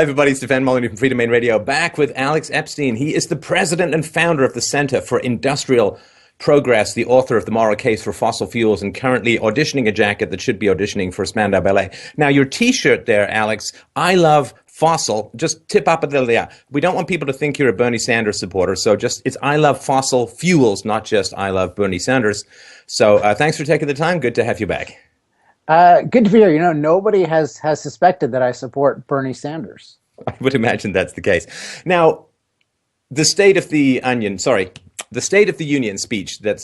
Everybody, Stefan Molyneux from Freedom Main Radio, back with Alex Epstein. He is the president and founder of the Center for Industrial Progress, the author of The Moral Case for Fossil Fuels, and currently auditioning a jacket that should be auditioning for Spandau Ballet. Now, your T-shirt there, Alex, I love fossil. Just tip up a little, yeah. We don't want people to think you're a Bernie Sanders supporter, so just it's I love fossil fuels, not just I love Bernie Sanders. So thanks for taking the time. Good to have you back. Good to be here. You know, nobody has suspected that I support Bernie Sanders. I would imagine that's the case. Now, the State of the Union speech that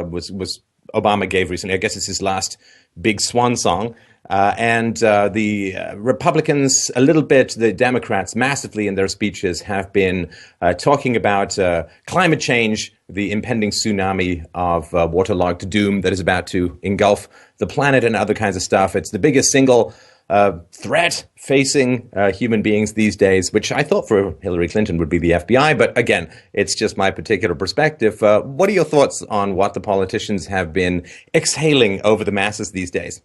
was Obama gave recently. I guess it's his last big swan song. And the Republicans, a little bit, the Democrats, massively in their speeches have been talking about climate change, the impending tsunami of waterlogged doom that is about to engulf the planet and other kinds of stuff. It's the biggest single threat facing human beings these days, which I thought for Hillary Clinton would be the FBI. But again, it's just my particular perspective. What are your thoughts on what the politicians have been exhaling over the masses these days?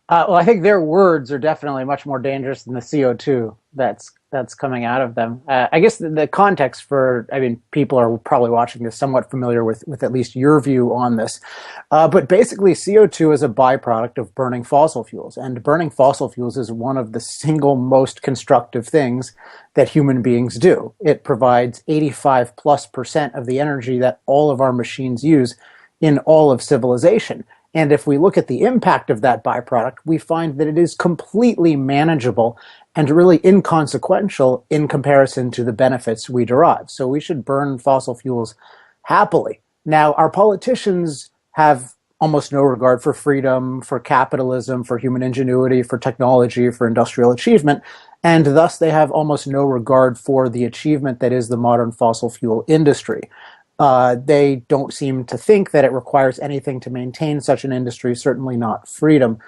Well, I think their words are definitely much more dangerous than the CO2 that's coming out of them. I guess the context people are probably watching this somewhat familiar with at least your view on this. But basically, CO2 is a byproduct of burning fossil fuels. And burning fossil fuels is one of the single most constructive things that human beings do. It provides 85+% of the energy that all of our machines use in all of civilization. And if we look at the impact of that byproduct, we find that it is completely manageable and really inconsequential in comparison to the benefits we derive. So we should burn fossil fuels happily. Now, our politicians have almost no regard for freedom, for capitalism, for human ingenuity, for technology, for industrial achievement, and thus they have almost no regard for the achievement that is the modern fossil fuel industry. They don't seem to think that it requires anything to maintain such an industry, certainly not freedom.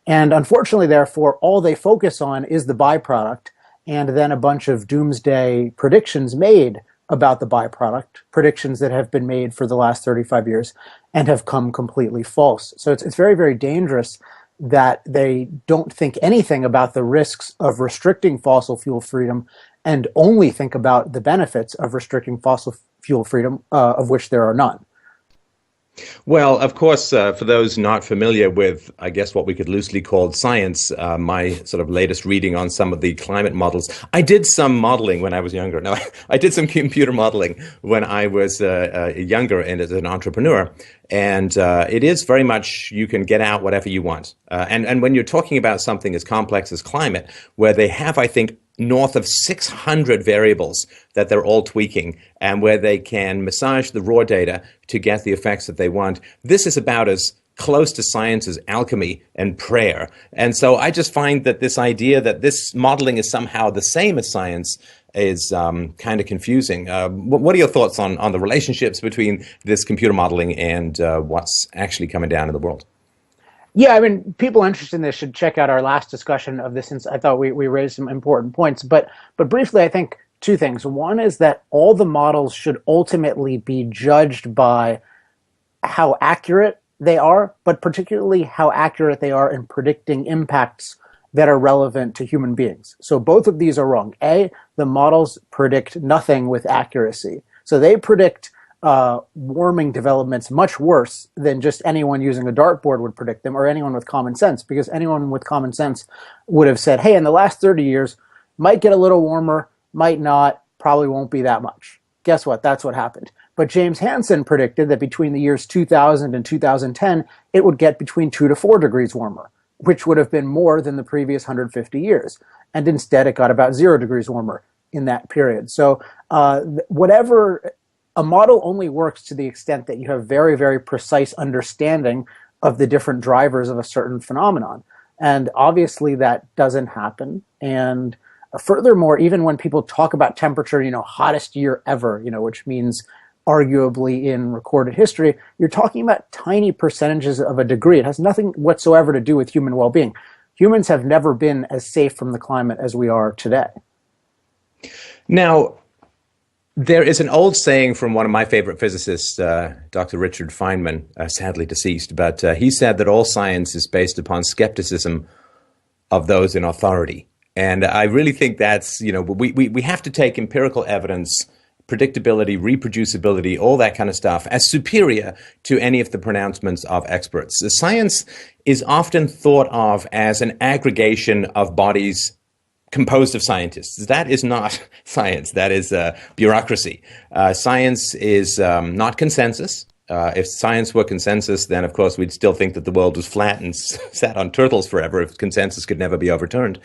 And unfortunately, therefore, all they focus on is the byproduct and then a bunch of doomsday predictions made about the byproduct, predictions that have been made for the last 35 years and have come completely false. So it's very, very dangerous that they don't think anything about the risks of restricting fossil fuel freedom and only think about the benefits of restricting fossil fuel freedom, of which there are none. Well, of course, for those not familiar with, I guess, what we could loosely call science, my sort of latest reading on some of the climate models. I did some modeling when I was younger. No, I did some computer modeling when I was younger and as an entrepreneur. And it is very much you can get out whatever you want. And when you're talking about something as complex as climate, where they have, I think, north of 600 variables that they're all tweaking and where they can massage the raw data to get the effects that they want. This is about as close to science as alchemy and prayer. And so I just find that this idea that this modeling is somehow the same as science is kind of confusing. What are your thoughts on the relationships between this computer modeling and what's actually coming down in the world? Yeah, I mean, people interested in this should check out our last discussion of this, since I thought we raised some important points. But briefly, I think two things. One is that all the models should ultimately be judged by how accurate they are, but particularly how accurate they are in predicting impacts that are relevant to human beings. So both of these are wrong. A, the models predict nothing with accuracy. So they predict warming developments much worse than just anyone using a dartboard would predict them, or anyone with common sense, because anyone with common sense would have said, hey, in the last 30 years, might get a little warmer, might not, probably won't be that much. Guess what? That's what happened. But James Hansen predicted that between the years 2000 and 2010, it would get between 2 to 4 degrees warmer, which would have been more than the previous 150 years. And instead, it got about 0 degrees warmer in that period. So a model only works to the extent that you have very, very precise understanding of the different drivers of a certain phenomenon. And obviously that doesn't happen. And furthermore, even when people talk about temperature, hottest year ever, which means arguably in recorded history, you're talking about tiny percentages of a degree. It has nothing whatsoever to do with human well-being. Humans have never been as safe from the climate as we are today. Now, there is an old saying from one of my favorite physicists, Dr. Richard Feynman, sadly deceased, but he said that all science is based upon skepticism of those in authority. And I really think that's, we have to take empirical evidence, predictability, reproducibility, all that kind of stuff as superior to any of the pronouncements of experts. Science is often thought of as an aggregation of bodies composed of scientists. That is not science. That is bureaucracy. Science is not consensus. If science were consensus, then of course we'd still think that the world was flat and sat on turtles forever if consensus could never be overturned.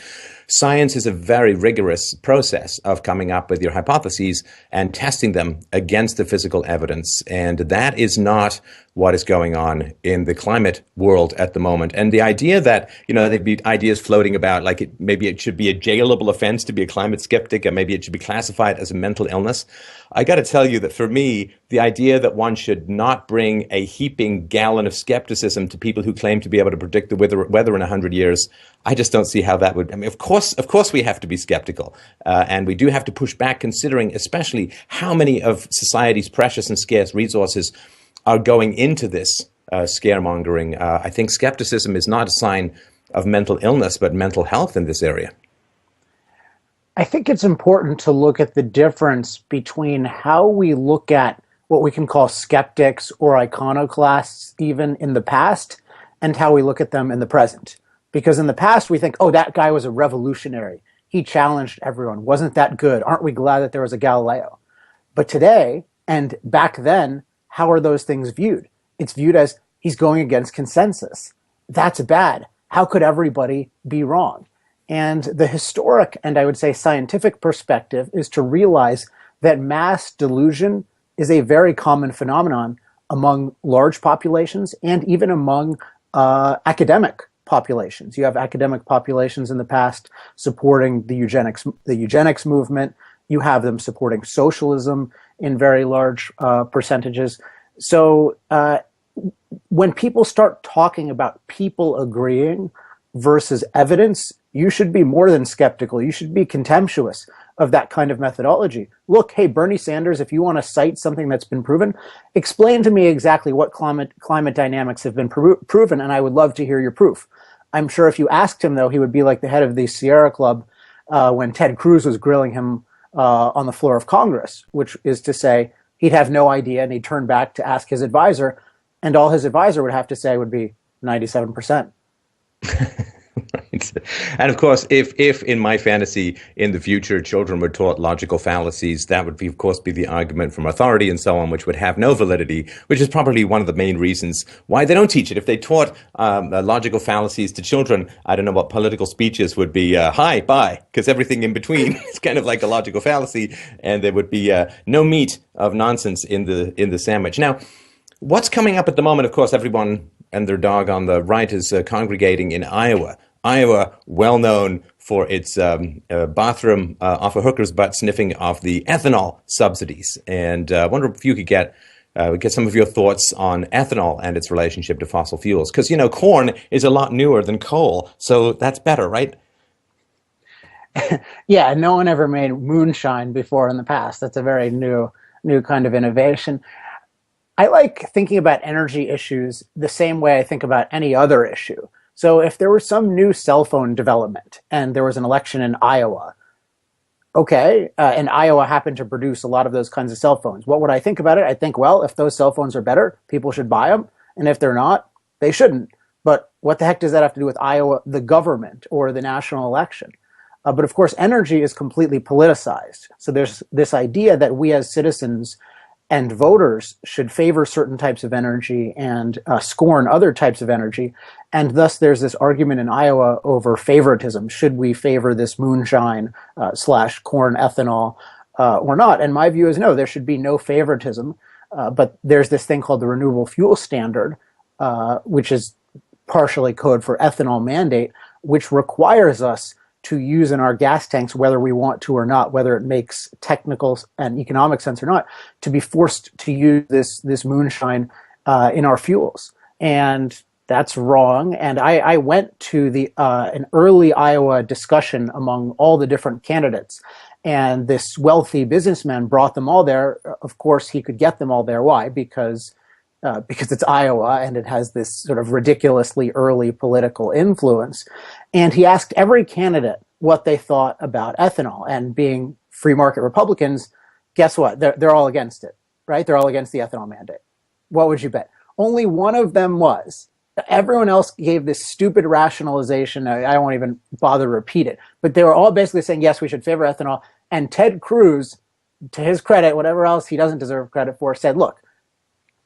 Science is a very rigorous process of coming up with your hypotheses and testing them against the physical evidence. And that is not what is going on in the climate world at the moment. And the idea that, there'd be ideas floating about, like maybe it should be a jailable offense to be a climate skeptic, or maybe it should be classified as a mental illness. I got to tell you that for me, the idea that one should not bring a heaping gallon of skepticism to people who claim to be able to predict the weather in 100 years, I just don't see how that would. I mean, of course, we have to be skeptical, and we do have to push back, considering especially how many of society's precious and scarce resources are going into this scaremongering. I think skepticism is not a sign of mental illness, but mental health in this area. I think it's important to look at the difference between how we look at what we can call skeptics or iconoclasts even in the past, and how we look at them in the present. Because in the past we think, oh, that guy was a revolutionary. He challenged everyone. Wasn't that good? Aren't we glad that there was a Galileo? But today, and back then, how are those things viewed? It's viewed as he's going against consensus. That's bad. How could everybody be wrong? And the historic, and I would say scientific perspective, is to realize that mass delusion is a very common phenomenon among large populations and even among academic populations. You have academic populations in the past supporting the eugenics movement. You have them supporting socialism in very large percentages. So when people start talking about people agreeing versus evidence, you should be more than skeptical. You should be contemptuous of that kind of methodology. Look, hey, Bernie Sanders, if you want to cite something that's been proven, explain to me exactly what climate dynamics have been proven, and I would love to hear your proof. I'm sure if you asked him, though, he would be like the head of the Sierra Club when Ted Cruz was grilling him on the floor of Congress, which is to say he'd have no idea, and he'd turn back to ask his advisor, and all his advisor would have to say would be 97%. Right. And of course, if in my fantasy in the future children were taught logical fallacies, that would be, of course, be the argument from authority and so on, which would have no validity, which is probably one of the main reasons why they don't teach it. If they taught logical fallacies to children, I don't know what political speeches would be. Hi, bye, because everything in between is kind of like a logical fallacy, and there would be no meat of nonsense in the sandwich. Now, what's coming up at the moment? Of course, everyone and their dog on the right is congregating in Iowa. Iowa, well known for its bathroom off a hooker's butt sniffing of the ethanol subsidies. And I wonder if you could get some of your thoughts on ethanol and its relationship to fossil fuels. Because, corn is a lot newer than coal, so that's better, right? Yeah, no one ever made moonshine before in the past. That's a very new kind of innovation. I like thinking about energy issues the same way I think about any other issue. So if there was some new cell phone development and there was an election in Iowa, okay, and Iowa happened to produce a lot of those kinds of cell phones, what would I think about it? I think, well, if those cell phones are better, people should buy them. And if they're not, they shouldn't. But what the heck does that have to do with Iowa, the government, or the national election? But of course, energy is completely politicized. So there's this idea that we as citizens and voters should favor certain types of energy and scorn other types of energy. And thus there's this argument in Iowa over favoritism. Should we favor this moonshine / corn ethanol or not? And my view is no, there should be no favoritism. But there's this thing called the Renewable Fuel Standard, which is partially code for ethanol mandate, which requires us to use in our gas tanks, whether we want to or not, whether it makes technical and economic sense or not, to be forced to use this moonshine in our fuels. And that's wrong. And I went to an early Iowa discussion among all the different candidates. And this wealthy businessman brought them all there. Of course, he could get them all there. Why? Because it's Iowa and it has this sort of ridiculously early political influence. And he asked every candidate what they thought about ethanol. And being free market Republicans, guess what? They're all against it, right? They're all against the ethanol mandate. What would you bet? Only one of them was. Everyone else gave this stupid rationalization. I won't even bother to repeat it. But they were all basically saying, yes, we should favor ethanol. And Ted Cruz, to his credit, whatever else he doesn't deserve credit for, said, look,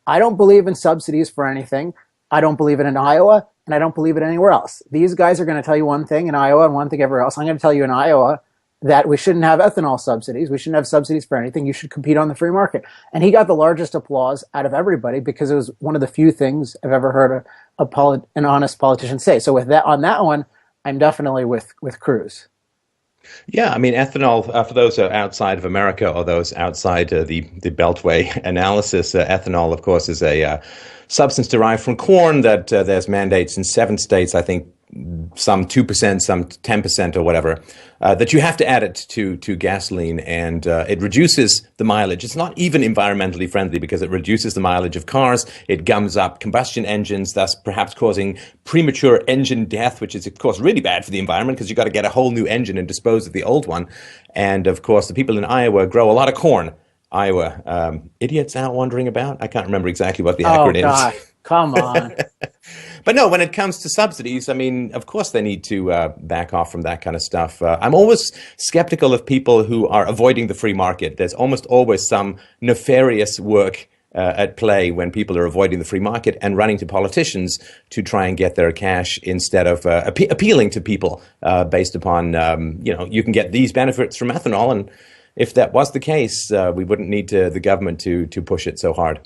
I don't believe in subsidies for anything. I don't believe it in Iowa, and I don't believe it anywhere else. These guys are going to tell you one thing in Iowa and one thing everywhere else. I'm going to tell you in Iowa that we shouldn't have ethanol subsidies. We shouldn't have subsidies for anything. You should compete on the free market. And he got the largest applause out of everybody because it was one of the few things I've ever heard an honest politician say. So with that, on that one, I'm definitely with Yeah, I mean, ethanol, for those outside of America or those outside the Beltway analysis, ethanol, of course, is a substance derived from corn that there's mandates in 7 states, I think some 2%, some 10% or whatever, that you have to add it to gasoline, and it reduces the mileage. It's not even environmentally friendly because it reduces the mileage of cars. It gums up combustion engines, thus perhaps causing premature engine death, which is, of course, really bad for the environment because you've got to get a whole new engine and dispose of the old one. And, of course, the people in Iowa grow a lot of corn. Iowa, idiots out wandering about? I can't remember exactly what the acronym is. God, come on. But no, when it comes to subsidies, I mean, of course they need to back off from that kind of stuff. I'm always skeptical of people who are avoiding the free market. There's almost always some nefarious work at play when people are avoiding the free market and running to politicians to try and get their cash instead of appealing to people based upon, you can get these benefits from ethanol. And if that was the case, we wouldn't need the government to push it so hard.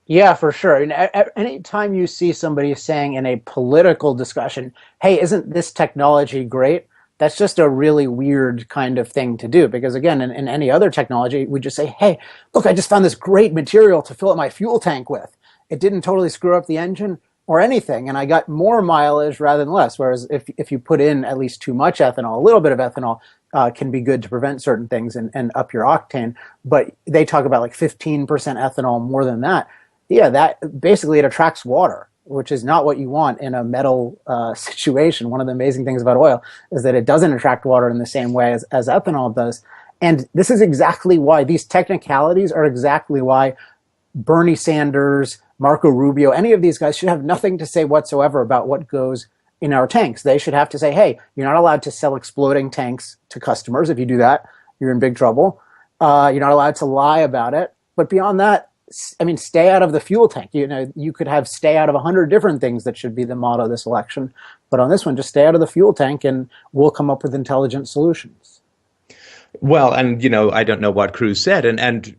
Yeah, for sure. And anytime you see somebody saying in a political discussion, hey, isn't this technology great? That's just a really weird kind of thing to do. Because again, in any other technology, we just say, hey, look, I just found this great material to fill up my fuel tank with. It didn't totally screw up the engine or anything, and I got more mileage rather than less. Whereas if you put in at least too much ethanol, a little bit of ethanol can be good to prevent certain things and up your octane. But they talk about like 15% ethanol, more than that. Yeah, that basically it attracts water, which is not what you want in a metal situation. One of the amazing things about oil is that it doesn't attract water in the same way as ethanol does. And this is exactly why these technicalities are exactly why Bernie Sanders, Marco Rubio, any of these guys should have nothing to say whatsoever about what goes in our tanks. They should have to say, hey, you're not allowed to sell exploding tanks to customers. If you do that, you're in big trouble. You're not allowed to lie about it. But beyond that, I mean, stay out of the fuel tank. You could have stay out of 100 different things that should be the motto of this election. But on this one, just stay out of the fuel tank and we'll come up with intelligent solutions. Well, and, I don't know what Cruz said, and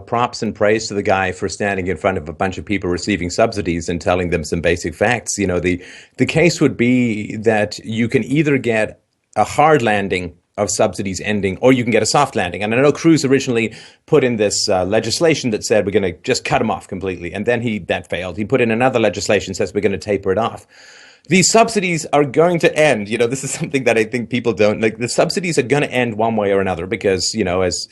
props and praise to the guy for standing in front of a bunch of people receiving subsidies and telling them some basic facts. The case would be that you can either get a hard landing of subsidies ending, or you can get a soft landing. And I know Cruz originally put in this legislation that said we're going to just cut them off completely, and then that failed. He put in another legislation that says we're going to taper it off. These subsidies are going to end. This is something that I think people don't like. The subsidies are going to end one way or another because, as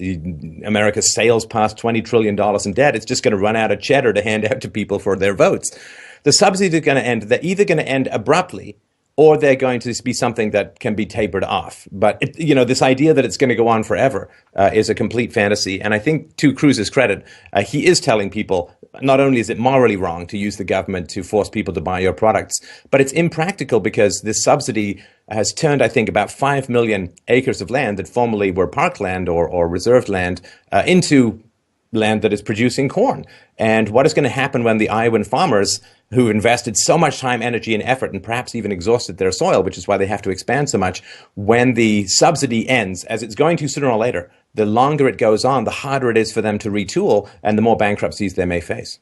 America sails past $20 trillion in debt, it's just going to run out of cheddar to hand out to people for their votes. The subsidies are going to end. They're either going to end abruptly, or they're going to be something that can be tapered off. But, this idea that it's going to go on forever is a complete fantasy. And I think, to Cruz's credit, he is telling people, not only is it morally wrong to use the government to force people to buy your products, but it's impractical because this subsidy has turned, I think, about 5 million acres of land that formerly were parkland or reserved land into land that is producing corn. And what is going to happen when the Iowan farmers who invested so much time, energy, and effort, and perhaps even exhausted their soil, which is why they have to expand so much, when the subsidy ends, as it's going to sooner or later, the longer it goes on, the harder it is for them to retool and the more bankruptcies they may face.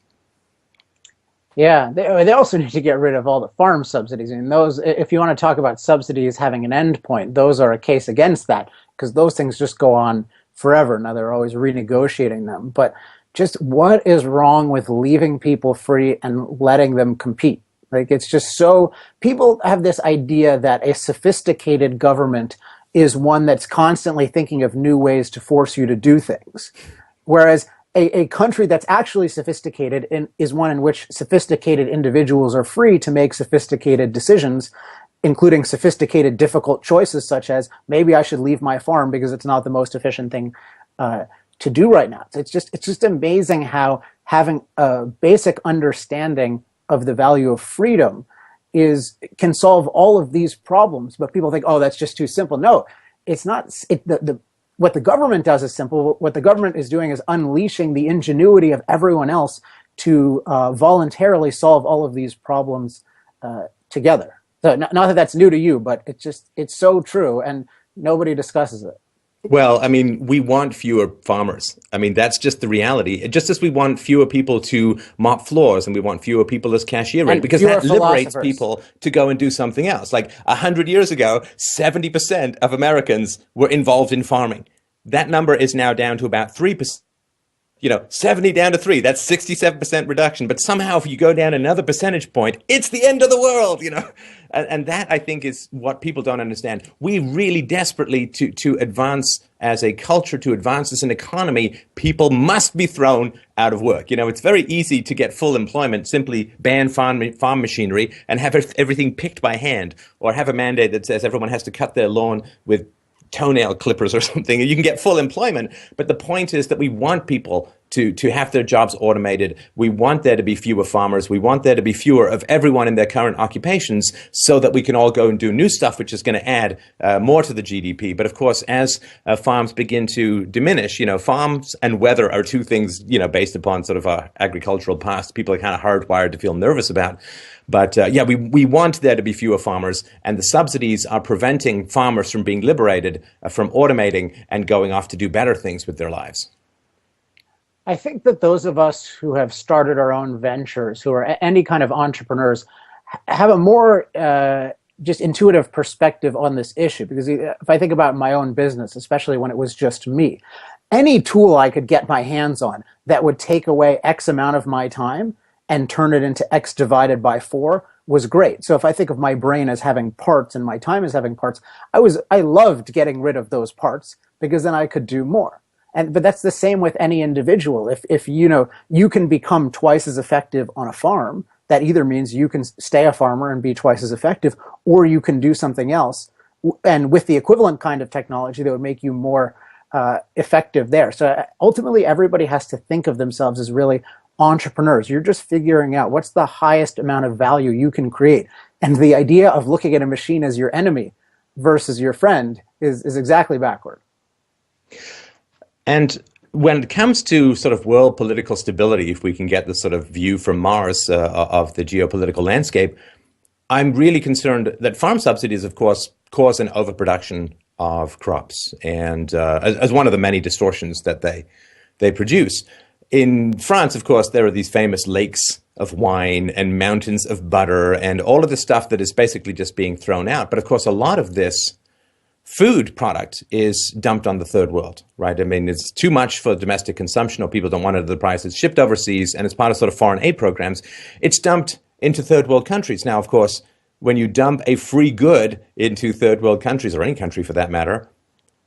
Yeah, they also need to get rid of all the farm subsidies. And those, if you want to talk about subsidies having an end point, those are a case against that because those things just go on forever. Now they're always renegotiating them. But just what is wrong with leaving people free and letting them compete? Like, it's just so, people have this idea that a sophisticated government is one that's constantly thinking of new ways to force you to do things. Whereas a country that's actually sophisticated is one in which sophisticated individuals are free to make sophisticated decisions including sophisticated, difficult choices such as maybe I should leave my farm because it's not the most efficient thing to do right now. It's just amazing how having a basic understanding of the value of freedom can solve all of these problems. But people think, oh, that's just too simple. No, it's not. What the government does is simple. What the government is doing is unleashing the ingenuity of everyone else to voluntarily solve all of these problems together. So not that that's new to you, but it's so true, and nobody discusses it. Well, I mean, we want fewer farmers. I mean, that's just the reality. Just as we want fewer people to mop floors and we want fewer people as cashier rate, And because fewer that liberates philosophers. people to go and do something else. Like 100 years ago, 70% of Americans were involved in farming. That number is now down to about 3%. 70 down to 3, that's 67% reduction. But somehow if you go down another percentage point, it's the end of the world. And that, I think, is what people don't understand. We really desperately, to advance as a culture, to advance as an economy, people must be thrown out of work. It's very easy to get full employment, simply ban farm machinery and have everything picked by hand, or have a mandate that says everyone has to cut their lawn with toenail clippers or something, and you can get full employment. But the point is that we want people to have their jobs automated. We want there to be fewer farmers. We want there to be fewer of everyone in their current occupations, so that we can all go and do new stuff, which is going to add more to the GDP. But of course, as farms begin to diminish, farms and weather are two things, based upon sort of our agricultural past, people are kind of hardwired to feel nervous about. But we want there to be fewer farmers, and the subsidies are preventing farmers from being liberated, from automating and going off to do better things with their lives. I think that those of us who have started our own ventures, who are any kind of entrepreneurs, have a more just intuitive perspective on this issue. Because if I think about my own business, especially when it was just me, any tool I could get my hands on that would take away X amount of my time and turn it into X divided by 4 was great. So if I think of my brain as having parts and my time as having parts, I loved getting rid of those parts, because then I could do more. But that's the same with any individual. If you can become twice as effective on a farm, that either means you can stay a farmer and be twice as effective, or you can do something else, and with the equivalent kind of technology that would make you more effective there. So ultimately, everybody has to think of themselves as really entrepreneurs. You're just figuring out what's the highest amount of value you can create. And the idea of looking at a machine as your enemy versus your friend is exactly backward. And when it comes to sort of world political stability, if we can get this sort of view from Mars of the geopolitical landscape, I'm really concerned that farm subsidies, of course, cause an overproduction of crops, and as one of the many distortions that they produce. In France, of course, there are these famous lakes of wine and mountains of butter and all of the stuff that is basically just being thrown out. But of course, a lot of this food product is dumped on the third world, right? I mean, it's too much for domestic consumption, or people don't want it at the price. It's shipped overseas, and as part of sort of foreign aid programs, it's dumped into third world countries. Now, of course, when you dump a free good into third world countries, or any country for that matter,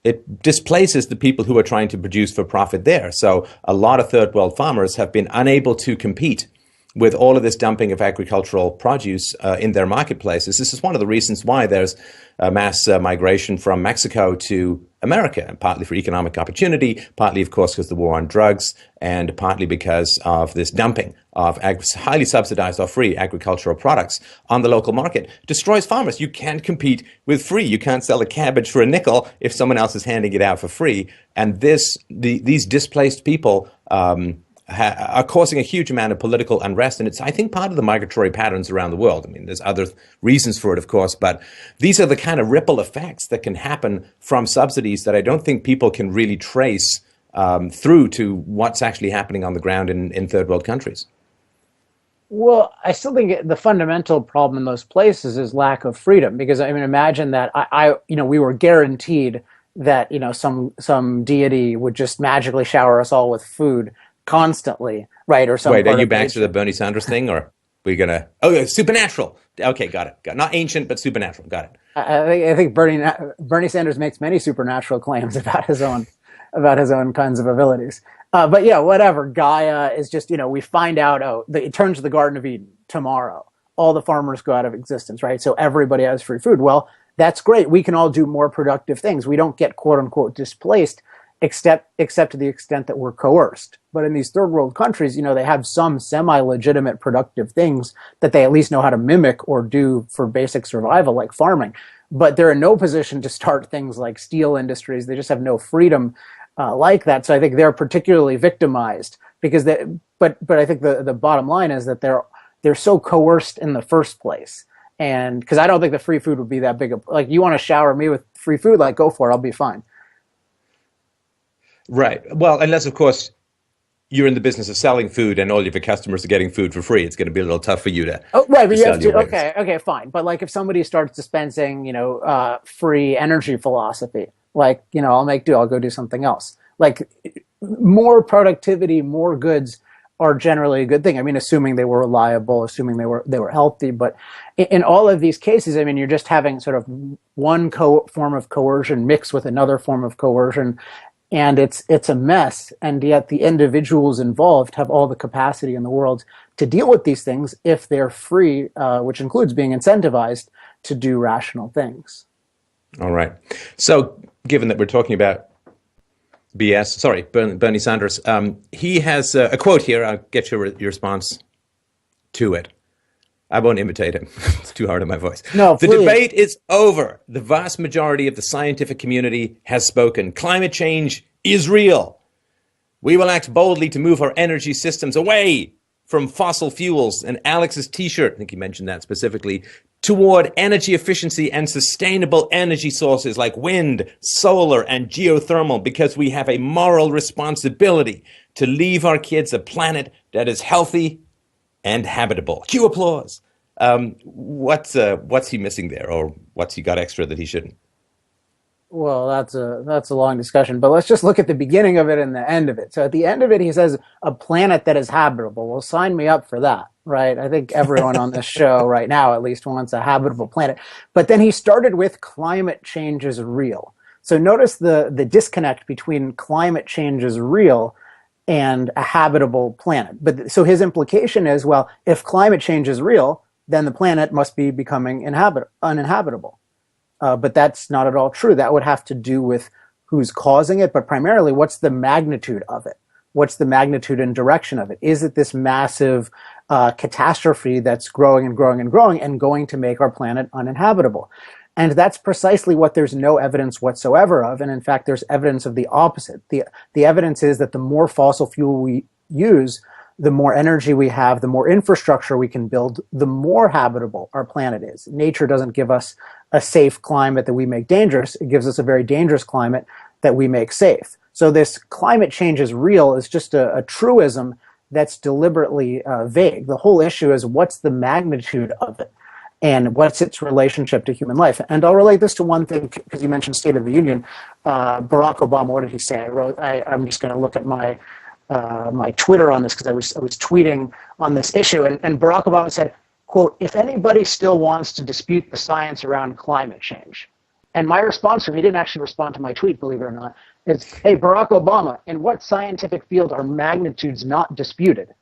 it displaces the people who are trying to produce for profit there. So a lot of third world farmers have been unable to compete with all of this dumping of agricultural produce in their marketplaces. This is one of the reasons why there's a mass migration from Mexico to America, and partly for economic opportunity, partly, of course, because of the war on drugs, and partly because of this dumping of highly subsidized or free agricultural products on the local market. Destroys farmers. You can't compete with free. You can't sell a cabbage for a nickel if someone else is handing it out for free. And these displaced people are causing a huge amount of political unrest, and it's, I think, part of the migratory patterns around the world. I mean, there's other reasons for it, of course, but these are the kind of ripple effects that can happen from subsidies that I don't think people can really trace through to what's actually happening on the ground in third world countries. Well, I still think the fundamental problem in those places is lack of freedom, because I mean, imagine that we were guaranteed that some deity would just magically shower us all with food constantly, right? Or some. Wait, are you back to the Bernie Sanders thing, or are we gonna? Oh, yeah, supernatural. Okay, got it. Not ancient, but supernatural. Got it. I think Bernie Sanders makes many supernatural claims about his own kinds of abilities. But yeah, whatever. Gaia is just we find out. It turns to the Garden of Eden tomorrow. all the farmers go out of existence, right? So everybody has free food. Well, that's great. We can all do more productive things. We don't get quote unquote displaced, except to the extent that we're coerced. But in these third world countries, they have some semi-legitimate productive things that they at least know how to mimic or do for basic survival, like farming. But they're in no position to start things like steel industries. They just have no freedom like that. So I think they're particularly victimized because but I think the bottom line is that they're so coerced in the first place. And because I don't think the free food would be that big of, like, you want to shower me with free food, like, go for it, I'll be fine. Right. Well, unless, of course, you're in the business of selling food and all of your customers are getting food for free, it's going to be a little tough for you to, Oh, right, but to you sell have your to. wares. Okay, fine. But like, if somebody starts dispensing, free energy philosophy, like, I'll make do. I'll go do something else. Like, more productivity, more goods are generally a good thing. I mean, assuming they were reliable, assuming they were healthy. But in all of these cases, I mean, you're just having sort of one form of coercion mixed with another form of coercion, and it's a mess. And yet the individuals involved have all the capacity in the world to deal with these things if they're free, which includes being incentivized to do rational things. All right. So, given that we're talking about BS, sorry, Bernie Sanders, he has a quote here. I'll get your response to it. I won't imitate him. It's too hard on my voice. No, The please. debate is over. The vast majority of the scientific community has spoken. Climate change is real. We will act boldly to move our energy systems away from fossil fuels. And Alex's T-shirt, I think he mentioned that specifically, toward energy efficiency and sustainable energy sources like wind, solar, and geothermal, because we have a moral responsibility to leave our kids a planet that is healthy and habitable. Cue applause. What's he missing there, or what's he got extra that he shouldn't? Well, that's a long discussion, but let's just look at the beginning of it and the end of it. So at the end of it, he says a planet that is habitable. Well, sign me up for that, right? I think everyone on this show right now at least wants a habitable planet. But then he started with climate change is real. So notice the disconnect between climate change is real and a habitable planet. But so his implication is, well, if climate change is real, then the planet must be becoming uninhabitable. But that's not at all true. That would have to do with who's causing it, but primarily what's the magnitude of it? What's the magnitude and direction of it? Is it this massive catastrophe that's growing and growing and growing and going to make our planet uninhabitable? And that's precisely what there's no evidence whatsoever of. And in fact, there's evidence of the opposite. The evidence is that the more fossil fuel we use, the more energy we have, the more infrastructure we can build, the more habitable our planet is. Nature doesn't give us a safe climate that we make dangerous. It gives us a very dangerous climate that we make safe. So this climate change is real is just a truism that's deliberately vague. The whole issue is what's the magnitude of it and what's its relationship to human life. And I'll relate this to one thing, because you mentioned State of the Union. Barack Obama, what did he say? I'm just going to look at my Twitter on this, because I was tweeting on this issue, and Barack Obama said, quote, "If anybody still wants to dispute the science around climate change," and my response to him, he didn't actually respond to my tweet, believe it or not, is, "Hey, Barack Obama, in what scientific field are magnitudes not disputed?"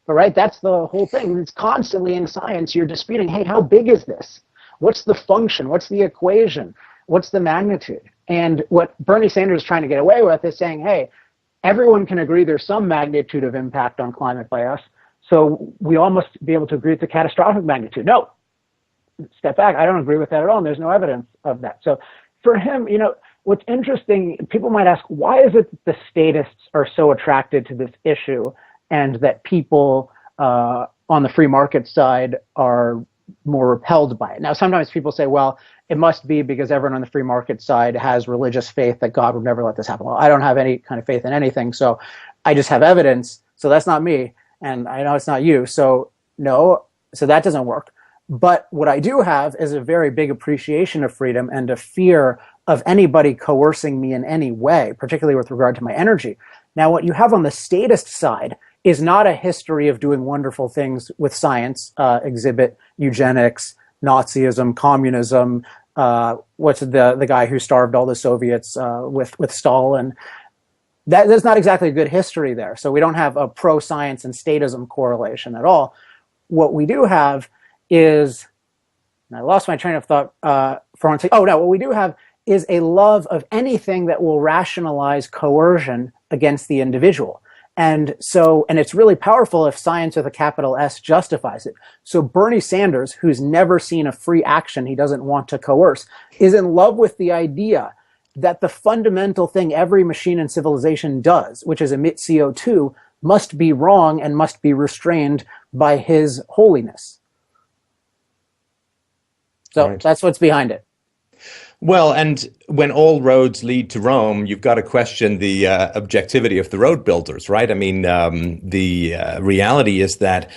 All right, that's the whole thing. It's constantly in science, you're disputing, hey, how big is this? What's the function? What's the equation? What's the magnitude? And what Bernie Sanders is trying to get away with is saying, hey, everyone can agree there's some magnitude of impact on climate by us, so we all must be able to agree it's a catastrophic magnitude. No, step back. I don't agree with that at all, and there's no evidence of that. So for him, what's interesting, people might ask, why is it that the statists are so attracted to this issue, and that people on the free market side are more repelled by it? Now, sometimes people say, well, it must be because everyone on the free market side has religious faith that God would never let this happen. Well, I don't have any kind of faith in anything, so I just have evidence. So that's not me, and I know it's not you. So no, so that doesn't work. But what I do have is a very big appreciation of freedom and a fear of anybody coercing me in any way, particularly with regard to my energy. Now, what you have on the statist side is not a history of doing wonderful things with science, exhibit eugenics, Nazism, communism, what's the guy who starved all the Soviets with Stalin. There's not exactly a good history there. So we don't have a pro-science and statism correlation at all. what we do have is, and I lost my train of thought for one second. Oh, no, what we do have is a love of anything that will rationalize coercion against the individual. And so, and it's really powerful if science with a capital S justifies it. So Bernie Sanders, who's never seen a free action he doesn't want to coerce, is in love with the idea that the fundamental thing every machine in civilization does, which is emit CO2, must be wrong and must be restrained by his holiness. So right. That's what's behind it. Well, and when all roads lead to Rome, you've got to question the objectivity of the road builders, right? I mean, the reality is that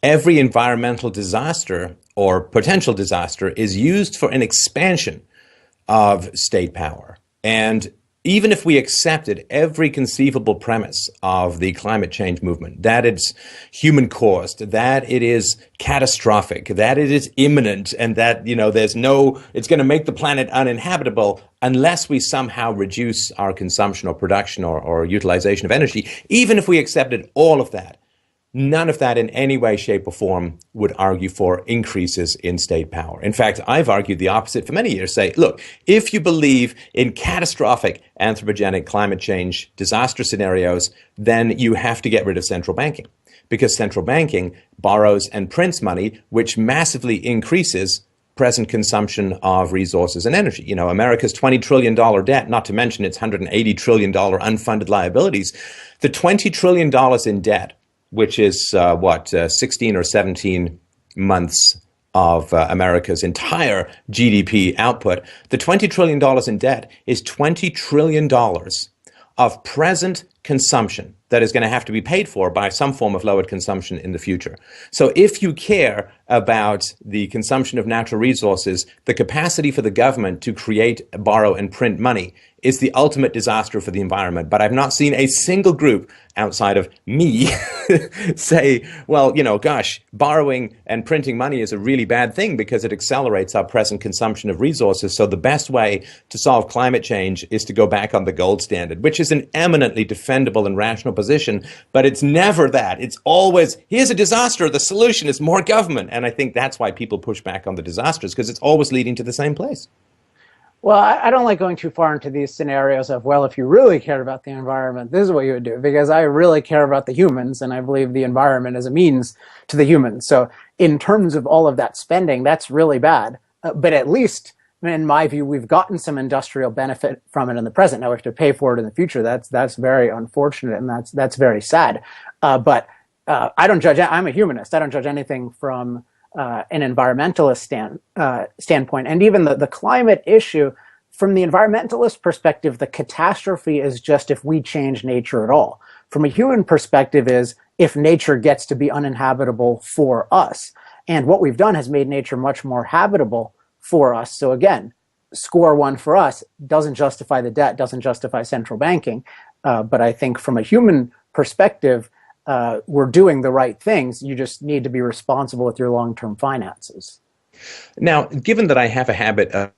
every environmental disaster or potential disaster is used for an expansion of state power. And even if we accepted every conceivable premise of the climate change movement, that it's human caused, that it is catastrophic, that it is imminent, and that, it's going to make the planet uninhabitable unless we somehow reduce our consumption or production or utilization of energy, even if we accepted all of that, none of that in any way, shape, or form would argue for increases in state power. In fact, I've argued the opposite for many years. Say, look, if you believe in catastrophic anthropogenic climate change disaster scenarios, then you have to get rid of central banking, because central banking borrows and prints money, which massively increases present consumption of resources and energy. You know, America's $20 trillion debt, not to mention its $180 trillion unfunded liabilities, the $20 trillion in debt, which is 16 or 17 months of America's entire GDP output. The $20 trillion in debt is $20 trillion of present consumption that is going to have to be paid for by some form of lowered consumption in the future. So if you care about the consumption of natural resources, the capacity for the government to create, borrow, and print money is the ultimate disaster for the environment. But I've not seen a single group outside of me say, well, gosh, borrowing and printing money is a really bad thing because it accelerates our present consumption of resources. So the best way to solve climate change is to go back on the gold standard, which is an eminently defendable and rational position. But it's never that. It's always, here's a disaster. The solution is more government. And I think that's why people push back on the disasters, because it's always leading to the same place. Well, I don't like going too far into these scenarios of, well, if you really cared about the environment, this is what you would do, because I really care about the humans, and I believe the environment is a means to the humans. So in terms of all of that spending, that's really bad. But at least, in my view, we've gotten some industrial benefit from it in the present. Now we have to pay for it in the future. That's very unfortunate, and that's very sad. But I don't judge. I'm a humanist. I don't judge anything from an environmentalist standpoint. And even the climate issue, from the environmentalist perspective, the catastrophe is just if we change nature at all. From a human perspective is if nature gets to be uninhabitable for us. And what we've done has made nature much more habitable for us. So again, score one for us. Doesn't justify the debt, doesn't justify central banking. But I think from a human perspective, we're doing the right things. You just need to be responsible with your long-term finances. Now, given that I have a habit of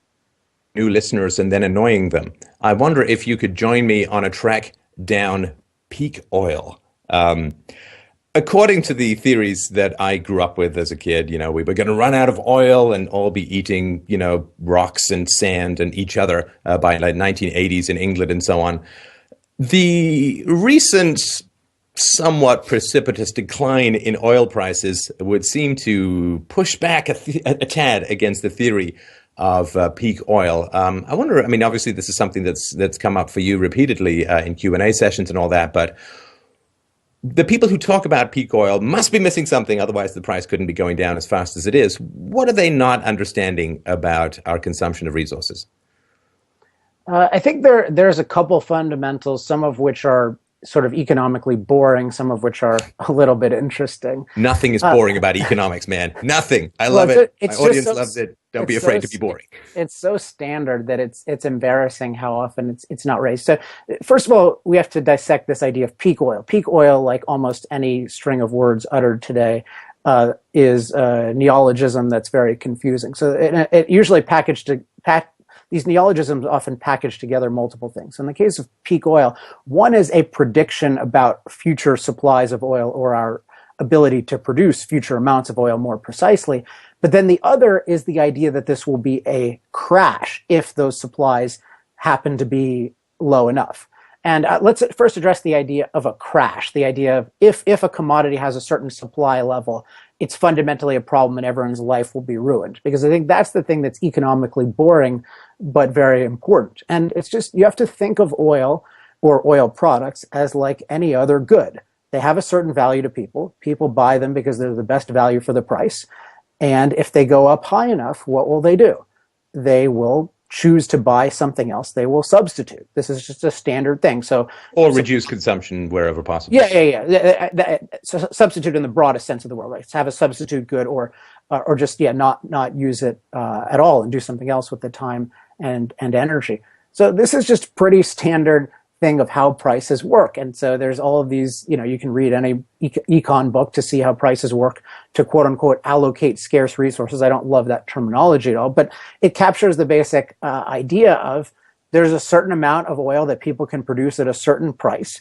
new listeners and then annoying them, I wonder if you could join me on a trek down peak oil. According to the theories that I grew up with as a kid, we were going to run out of oil and all be eating, rocks and sand and each other by like 1980s in England and so on. The recent somewhat precipitous decline in oil prices would seem to push back a tad against the theory of peak oil. I wonder, obviously this is something that's come up for you repeatedly in Q&A sessions and all that, but the people who talk about peak oil must be missing something, otherwise the price couldn't be going down as fast as it is. What are they not understanding about our consumption of resources? I think there's a couple fundamentals, some of which are sort of economically boring, some of which are a little bit interesting. Nothing is boring about economics, man. Nothing. I love it. My audience loves it. Don't be afraid to be boring. It's so standard that it's embarrassing how often it's not raised. So first of all, we have to dissect this idea of peak oil. Peak oil, like almost any string of words uttered today, is a neologism that's very confusing. So it usually these neologisms often package together multiple things. So in the case of peak oil, one is a prediction about future supplies of oil or ability to produce future amounts of oil more precisely. But then the other is the idea that this will be a crash if those supplies happen to be low enough. And let's first address the idea of a crash, the idea of if a commodity has a certain supply level, it's fundamentally a problem and everyone's life will be ruined. Because I think that's the thing that's economically boring, but very important. And it's just, you have to think of oil or oil products as like any other good. They have a certain value to people. People buy them because they're the best value for the price. And if they go up high enough, what will they do? They will choose to buy something else. They will substitute. This is just a standard thing. Or reduce consumption wherever possible. Yeah. So substitute in the broadest sense of the word, right? To have a substitute good, or just not use it at all and do something else with the time and energy. So this is just pretty standard thing of how prices work. And so there's all of these, you can read any econ book to see how prices work to quote unquote allocate scarce resources. I don't love that terminology at all, but it captures the basic idea of there's a certain amount of oil that people can produce at a certain price.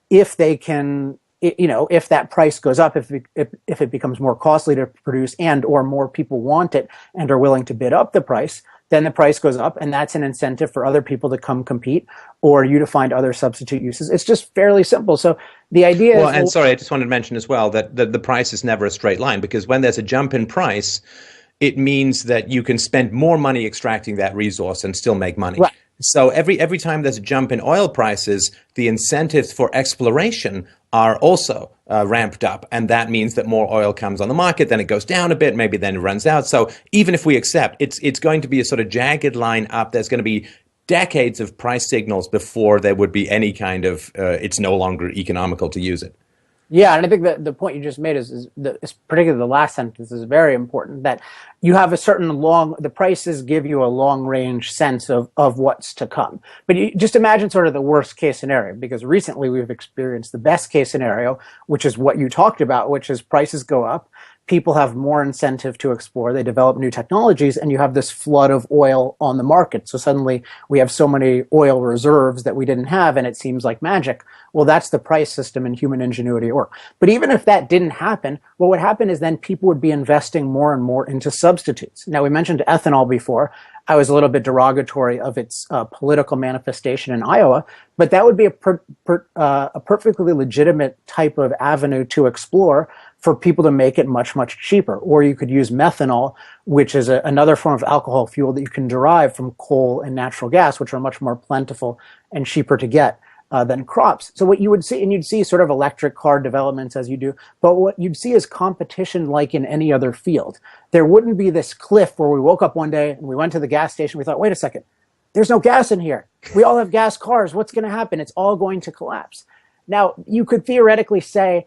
If they can, if that price goes up, if it becomes more costly to produce and or more people want it and are willing to bid up the price, then the price goes up, and that's an incentive for other people to come compete or you to find other substitute uses. It's just fairly simple. So the idea is... And sorry, I just wanted to mention as well that the price is never a straight line, because when there's a jump in price, it means that you can spend more money extracting that resource and still make money. Right. So every time there's a jump in oil prices, the incentives for exploration are also ramped up. And that means that more oil comes on the market, then it goes down a bit, maybe then it runs out. So even if we accept, it's going to be a sort of jagged line up. There's going to be decades of price signals before there would be any kind of, it's no longer economical to use it. Yeah, and I think that the point you just made is particularly the last sentence is very important, that you have a certain the prices give you a long range sense of what's to come. But you just imagine sort of the worst case scenario, because recently we've experienced the best case scenario, which is what you talked about, which is prices go up, people have more incentive to explore, they develop new technologies, and you have this flood of oil on the market. So suddenly we have so many oil reserves that we didn't have, and it seems like magic. Well, that's the price system and human ingenuity at work. But even if that didn't happen, what would happen is then people would be investing more and more into substitutes. Now, we mentioned ethanol before. I was a little bit derogatory of its political manifestation in Iowa, but that would be a perfectly legitimate type of avenue to explore for people to make it much, much cheaper. Or you could use methanol, which is another form of alcohol fuel that you can derive from coal and natural gas, which are much more plentiful and cheaper to get than crops. So what you would see, and you'd see sort of electric car developments as you do, but what you'd see is competition like in any other field. There wouldn't be this cliff where we woke up one day and we went to the gas station, we thought, wait a second, there's no gas in here. We all have gas cars. What's going to happen? It's all going to collapse. Now, you could theoretically say,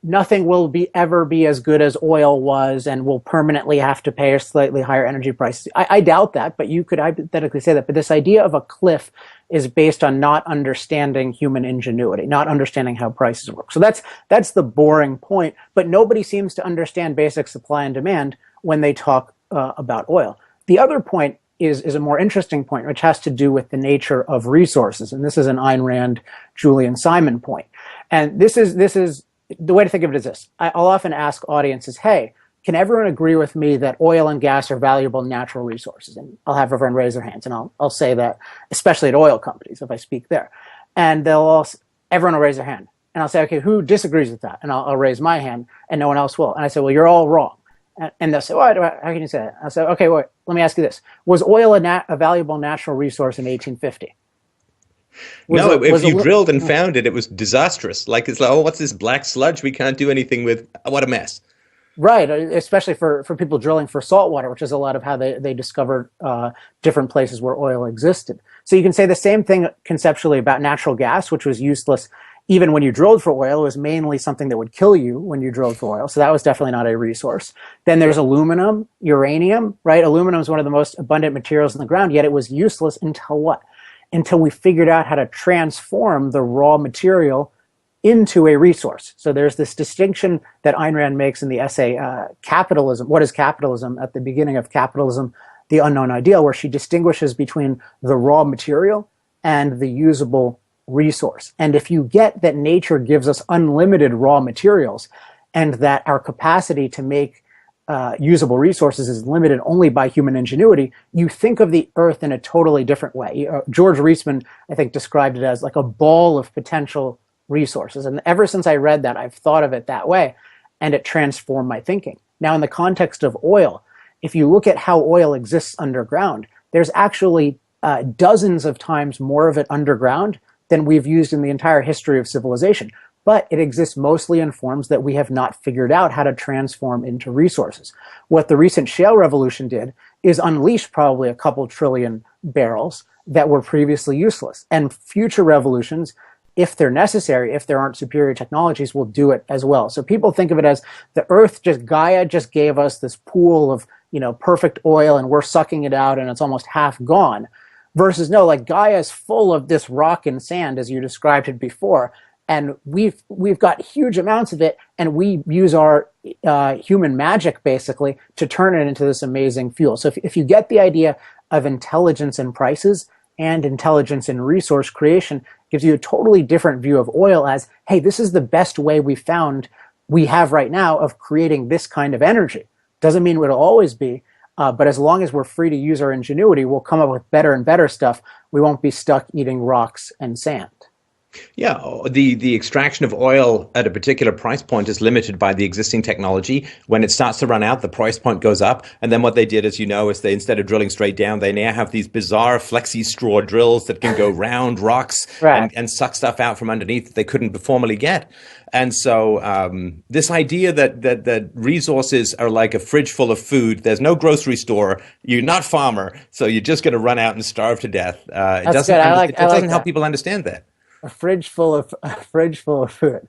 nothing will ever be as good as oil was, and we'll permanently have to pay a slightly higher energy prices. I doubt that, but you could hypothetically say that. But this idea of a cliff is based on not understanding human ingenuity, not understanding how prices work. So that's the boring point. But nobody seems to understand basic supply and demand when they talk about oil. The other point is a more interesting point, which has to do with the nature of resources, and this is an Ayn Rand, Julian Simon point. And this is the way to think of it is this. I'll often ask audiences, hey, can everyone agree with me that oil and gas are valuable natural resources? And I'll have everyone raise their hands, and I'll say that, especially at oil companies, if I speak there. And everyone will raise their hand. And I'll say, okay, who disagrees with that? And I'll raise my hand, and no one else will. And I say, well, you're all wrong. And they'll say, how can you say that? I'll say, okay, wait, let me ask you this. Was oil a valuable natural resource in 1850? If you drilled and found it, it was disastrous. Like, it's like, oh, what's this black sludge we can't do anything with? What a mess. Right, especially for people drilling for salt water, which is a lot of how they discovered different places where oil existed. So you can say the same thing conceptually about natural gas, which was useless even when you drilled for oil. It was mainly something that would kill you when you drilled for oil. So that was definitely not a resource. Then there's aluminum, uranium, right? Aluminum is one of the most abundant materials in the ground, yet it was useless until what? Until we figured out how to transform the raw material into a resource. So there's this distinction that Ayn Rand makes in the essay Capitalism. What is capitalism? At the beginning of Capitalism, the Unknown Ideal, where she distinguishes between the raw material and the usable resource. And if you get that nature gives us unlimited raw materials, and that our capacity to make usable resources is limited only by human ingenuity, you think of the Earth in a totally different way. George Reisman, I think, described it as like a ball of potential resources. And ever since I read that, I've thought of it that way, and it transformed my thinking. Now, in the context of oil, if you look at how oil exists underground, there's actually dozens of times more of it underground than we've used in the entire history of civilization. But it exists mostly in forms that we have not figured out how to transform into resources. What the recent shale revolution did is unleash probably a couple trillion barrels that were previously useless. And future revolutions, if they're necessary, if there aren't superior technologies, will do it as well. So people think of it as the Earth, Gaia just gave us this pool of, perfect oil, and we're sucking it out and it's almost half gone. Versus no, like Gaia is full of this rock and sand, as you described it before. And we've got huge amounts of it, and we use our human magic basically to turn it into this amazing fuel. So if you get the idea of intelligence in prices and intelligence in resource creation, it gives you a totally different view of oil as, hey, this is the best way we have right now of creating this kind of energy. Doesn't mean it'll always be, but as long as we're free to use our ingenuity, we'll come up with better and better stuff. We won't be stuck eating rocks and sand. Yeah, the extraction of oil at a particular price point is limited by the existing technology. When it starts to run out, the price point goes up. And then what they did, as you know, is they, instead of drilling straight down, they now have these bizarre flexi straw drills that can go round rocks Right. and suck stuff out from underneath that they couldn't formerly get. And so this idea that resources are like a fridge full of food, there's no grocery store, you're not farmer, so you're just going to run out and starve to death. That's good. It doesn't help that. people understand that. A fridge full of food.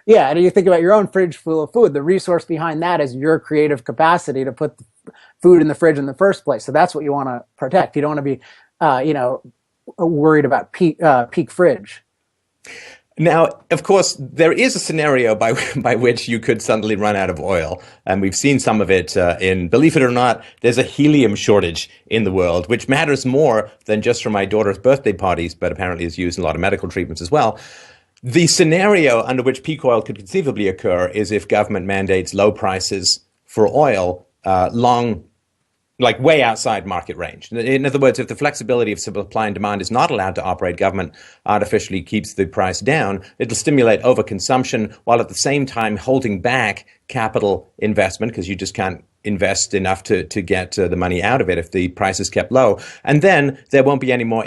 Yeah, and you think about your own fridge full of food. The resource behind that is your creative capacity to put the food in the fridge in the first place. So that's what you want to protect. You don't want to be, worried about peak fridge. Now, of course, there is a scenario by which you could suddenly run out of oil. And we've seen some of it believe it or not, there's a helium shortage in the world, which matters more than just for my daughter's birthday parties, but apparently is used in a lot of medical treatments as well. The scenario under which peak oil could conceivably occur is if government mandates low prices for oil like way outside market range. In other words, if the flexibility of supply and demand is not allowed to operate, government artificially keeps the price down. It'll stimulate overconsumption while at the same time holding back capital investment because you just can't invest enough to get the money out of it if the price is kept low. And then there won't be any more.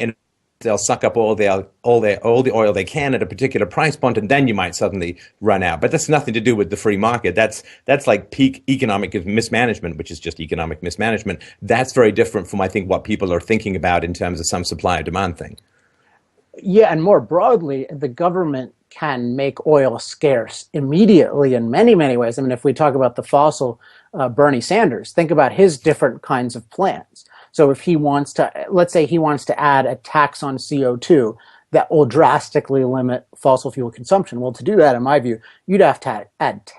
They'll suck up all the oil they can at a particular price point, and then you might suddenly run out. But that's nothing to do with the free market. That's like peak economic mismanagement, which is just economic mismanagement. That's very different from, I think, what people are thinking about in terms of some supply and demand thing. Yeah, and more broadly, the government can make oil scarce immediately in many, many ways. I mean, if we talk about the fossil Bernie Sanders, think about his different kinds of plans. So if he wants to, let's say he wants to add a tax on CO2 that will drastically limit fossil fuel consumption. Well, to do that, in my view, you'd have to add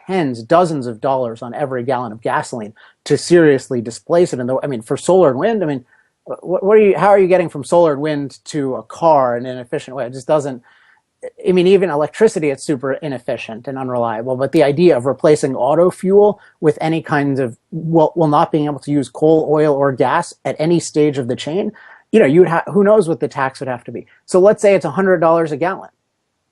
dozens of dollars on every gallon of gasoline to seriously displace it. And for solar and wind, how are you getting from solar and wind to a car in an efficient way? It just doesn't. Even electricity, it's super inefficient and unreliable. But the idea of replacing auto fuel with any kinds of, not being able to use coal, oil, or gas at any stage of the chain, who knows what the tax would have to be. So let's say it's $100 a gallon.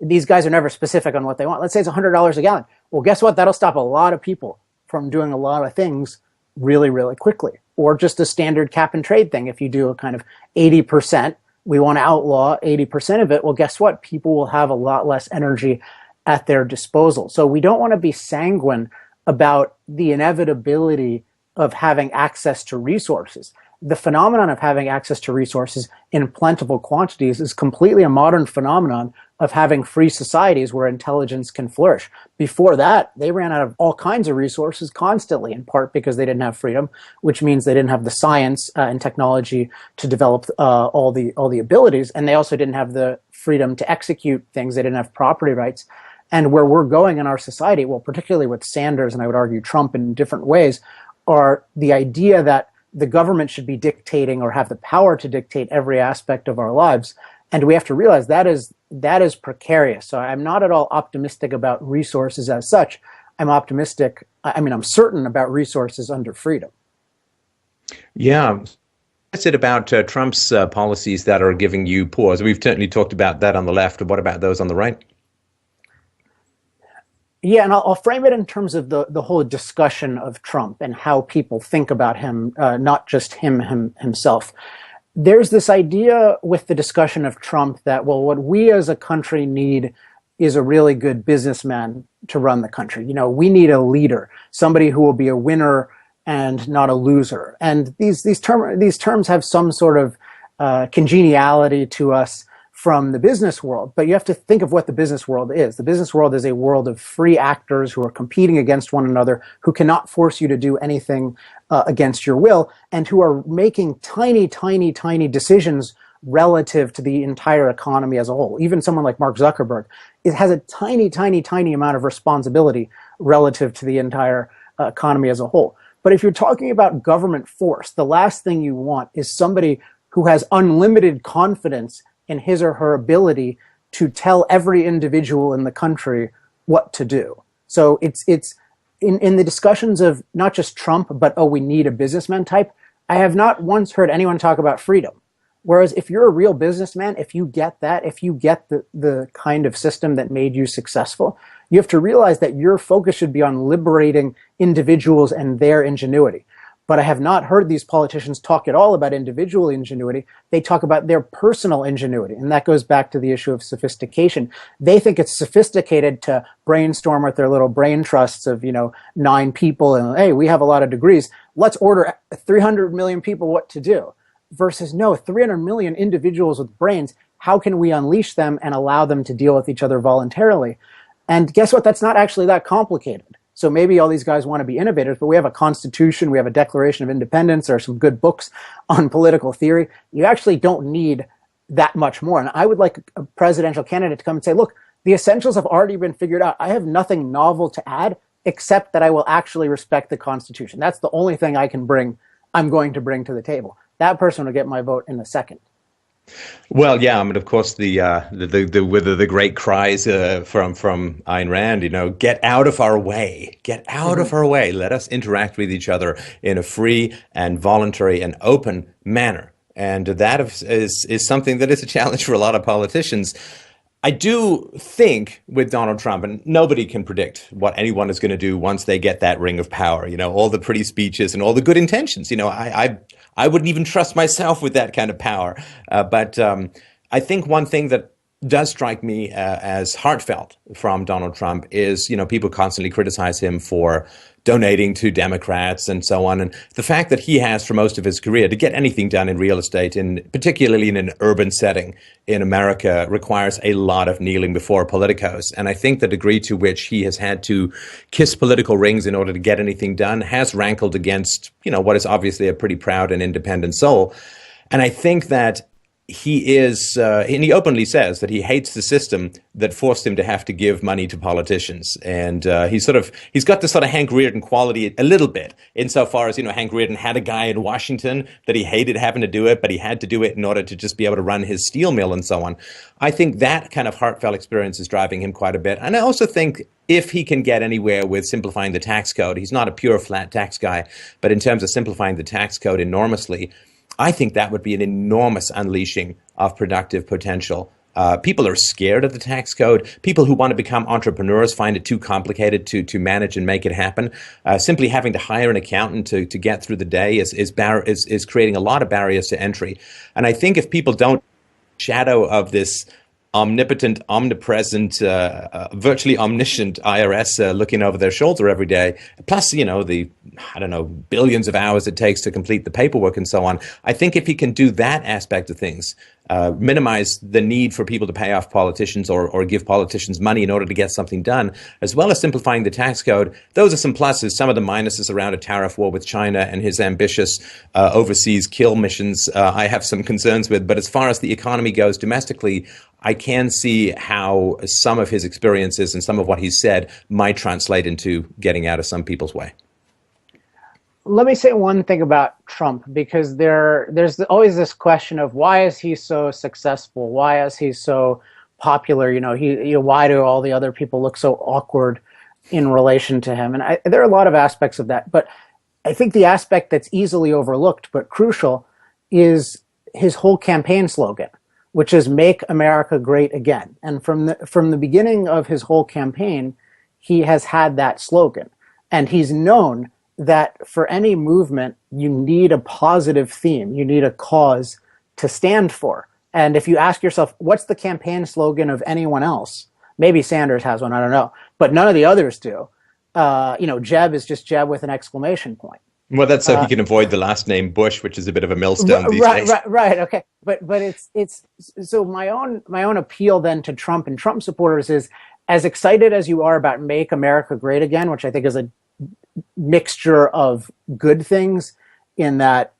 These guys are never specific on what they want. Let's say it's $100 a gallon. Well, guess what? That'll stop a lot of people from doing a lot of things really, really quickly. Or just a standard cap and trade thing. If you do a kind of 80%, we want to outlaw 80% of it. Well, guess what? People will have a lot less energy at their disposal. So we don't want to be sanguine about the inevitability of having access to resources. The phenomenon of having access to resources in plentiful quantities is completely a modern phenomenon of having free societies where intelligence can flourish. Before that, they ran out of all kinds of resources constantly, in part because they didn't have freedom, which means they didn't have the science and technology to develop all the abilities, and they also didn't have the freedom to execute things. They didn't have property rights. And where we're going in our society, well, particularly with Sanders and I would argue Trump in different ways, are the idea that the government should be dictating or have the power to dictate every aspect of our lives. And we have to realize that is precarious. So I'm not at all optimistic about resources as such. I'm optimistic. I mean, I'm certain about resources under freedom. Yeah. What's it about Trump's policies that are giving you pause? We've certainly talked about that on the left. What about those on the right? Yeah, and I'll frame it in terms of the whole discussion of Trump and how people think about him, not just himself. There's this idea with the discussion of Trump that, well, what we as a country need is a really good businessman to run the country. You know, we need a leader, somebody who will be a winner and not a loser. And these terms have some sort of congeniality to us from the business world, but you have to think of what the business world is. The business world is a world of free actors who are competing against one another, who cannot force you to do anything against your will, and who are making tiny, tiny, tiny decisions relative to the entire economy as a whole. Even someone like Mark Zuckerberg, it has a tiny, tiny, tiny amount of responsibility relative to the entire economy as a whole. But if you're talking about government force, the last thing you want is somebody who has unlimited confidence in his or her ability to tell every individual in the country what to do. So it's in the discussions of not just Trump, but, oh, we need a businessman type, I have not once heard anyone talk about freedom. Whereas if you're a real businessman, if you get that, if you get the kind of system that made you successful, you have to realize that your focus should be on liberating individuals and their ingenuity. But I have not heard these politicians talk at all about individual ingenuity. They talk about their personal ingenuity. And that goes back to the issue of sophistication. They think it's sophisticated to brainstorm with their little brain trusts of, 9 people and, hey, we have a lot of degrees. Let's order 300 million people what to do. Versus, no, 300 million individuals with brains. How can we unleash them and allow them to deal with each other voluntarily? And guess what? That's not actually that complicated. So maybe all these guys want to be innovators, but we have a constitution, we have a Declaration of Independence, there are some good books on political theory. You actually don't need that much more. And I would like a presidential candidate to come and say, look, the essentials have already been figured out. I have nothing novel to add, except that I will actually respect the Constitution. That's the only thing I'm going to bring to the table. That person will get my vote in a second. Well, yeah, I mean, of course, the great cries from Ayn Rand, get out of our way, get out of our way. Let us interact with each other in a free and voluntary and open manner. And that is something that is a challenge for a lot of politicians. I do think with Donald Trump, and nobody can predict what anyone is going to do once they get that ring of power, all the pretty speeches and all the good intentions. I wouldn't even trust myself with that kind of power. But I think one thing that does strike me as heartfelt from Donald Trump is, people constantly criticize him for donating to Democrats and so on. And the fact that he has for most of his career to get anything done in real estate, particularly in an urban setting in America, requires a lot of kneeling before politicos. And I think the degree to which he has had to kiss political rings in order to get anything done has rankled against, what is obviously a pretty proud and independent soul. And I think that he is, and he openly says that he hates the system that forced him to have to give money to politicians. And he's got this sort of Hank Rearden quality a little bit, insofar as, Hank Rearden had a guy in Washington that he hated having to do it, but he had to do it in order to just be able to run his steel mill and so on. I think that kind of heartfelt experience is driving him quite a bit. And I also think if he can get anywhere with simplifying the tax code, he's not a pure flat tax guy, but in terms of simplifying the tax code enormously, I think that would be an enormous unleashing of productive potential. People are scared of the tax code. People who want to become entrepreneurs find it too complicated to manage and make it happen. Simply having to hire an accountant to get through the day is creating a lot of barriers to entry. And I think if people don't shadow of this omnipotent, omnipresent, virtually omniscient IRS looking over their shoulder every day, plus, billions of hours it takes to complete the paperwork and so on. I think if he can do that aspect of things, minimize the need for people to pay off politicians or give politicians money in order to get something done, as well as simplifying the tax code, those are some pluses. Some of the minuses around a tariff war with China and his ambitious overseas kill missions, I have some concerns with. But as far as the economy goes domestically, I can see how some of his experiences and some of what he's said might translate into getting out of some people's way. Let me say one thing about Trump, because there's always this question of why is he so successful? Why is he so popular? Why do all the other people look so awkward? in relation to him. And there are a lot of aspects of that. But I think the aspect that's easily overlooked but crucial is his whole campaign slogan, which is "Make America Great Again." And from the beginning of his whole campaign, he has had that slogan, and he's known that for any movement, you need a positive theme, you need a cause to stand for. And if you ask yourself, what's the campaign slogan of anyone else? Maybe Sanders has one, I don't know, but none of the others do. Jeb is just Jeb with an exclamation point. Well, that's so he can avoid the last name Bush, which is a bit of a millstone these days. Right. Okay. But it's so my own appeal then to Trump and Trump supporters is, as excited as you are about Make America Great Again, which I think is a mixture of good things in that,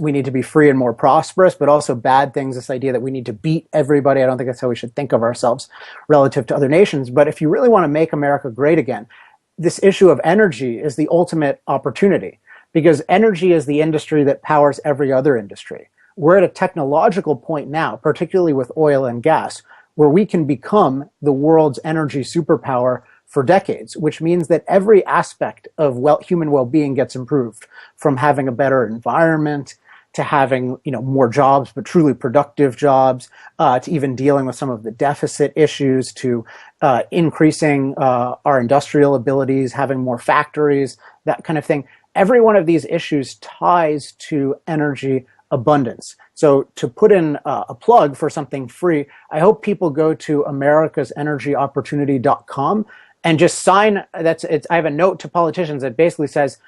we need to be free and more prosperous, but also bad things, this idea that we need to beat everybody. I don't think that's how we should think of ourselves relative to other nations. But if you really want to make America great again, this issue of energy is the ultimate opportunity, because energy is the industry that powers every other industry. We're at a technological point now, particularly with oil and gas, where we can become the world's energy superpower for decades, which means that every aspect of human well-being gets improved, from having a better environment to having more jobs, but truly productive jobs, to even dealing with some of the deficit issues, to increasing our industrial abilities, having more factories, that kind of thing. Every one of these issues ties to energy abundance. So to put in a plug for something free, I hope people go to americasenergyopportunity.com and just sign. I have a note to politicians that basically says,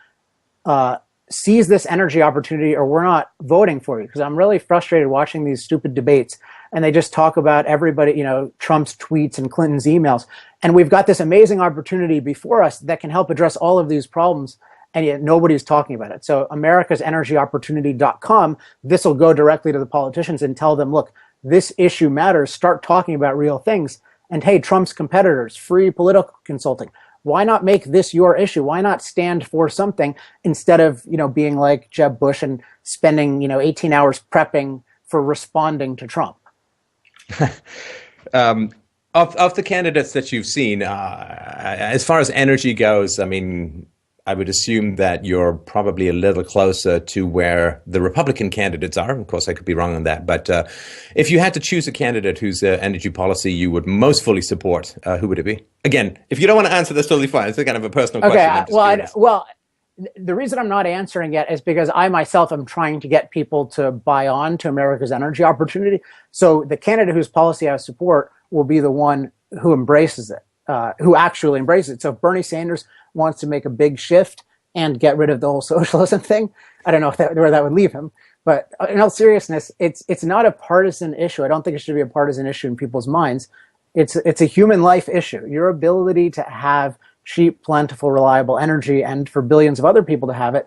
seize this energy opportunity or we're not voting for you. Because I'm really frustrated watching these stupid debates and they just talk about everybody, Trump's tweets and Clinton's emails. And we've got this amazing opportunity before us that can help address all of these problems, and yet nobody's talking about it. So americasenergyopportunity.com, this will go directly to the politicians and tell them, look, this issue matters. Start talking about real things. And hey, Trump's competitors, free political consulting. Why not make this your issue? Why not stand for something instead of, being like Jeb Bush and spending, 18 hours prepping for responding to Trump? Of the candidates that you've seen, as far as energy goes, I mean, I would assume that you're probably a little closer to where the Republican candidates are. Of course, I could be wrong on that. But if you had to choose a candidate whose energy policy you would most fully support, who would it be? Again, if you don't want to answer, that's totally fine. It's kind of a personal question. Well, the reason I'm not answering yet is because I myself am trying to get people to buy on to America's energy opportunity. So the candidate whose policy I support will be the one who embraces it, who actually embraces it. So if Bernie Sanders wants to make a big shift and get rid of the whole socialism thing, I don't know where that would leave him. But in all seriousness, it's not a partisan issue. I don't think it should be a partisan issue in people's minds. It's a human life issue. Your ability to have cheap, plentiful, reliable energy, and for billions of other people to have it,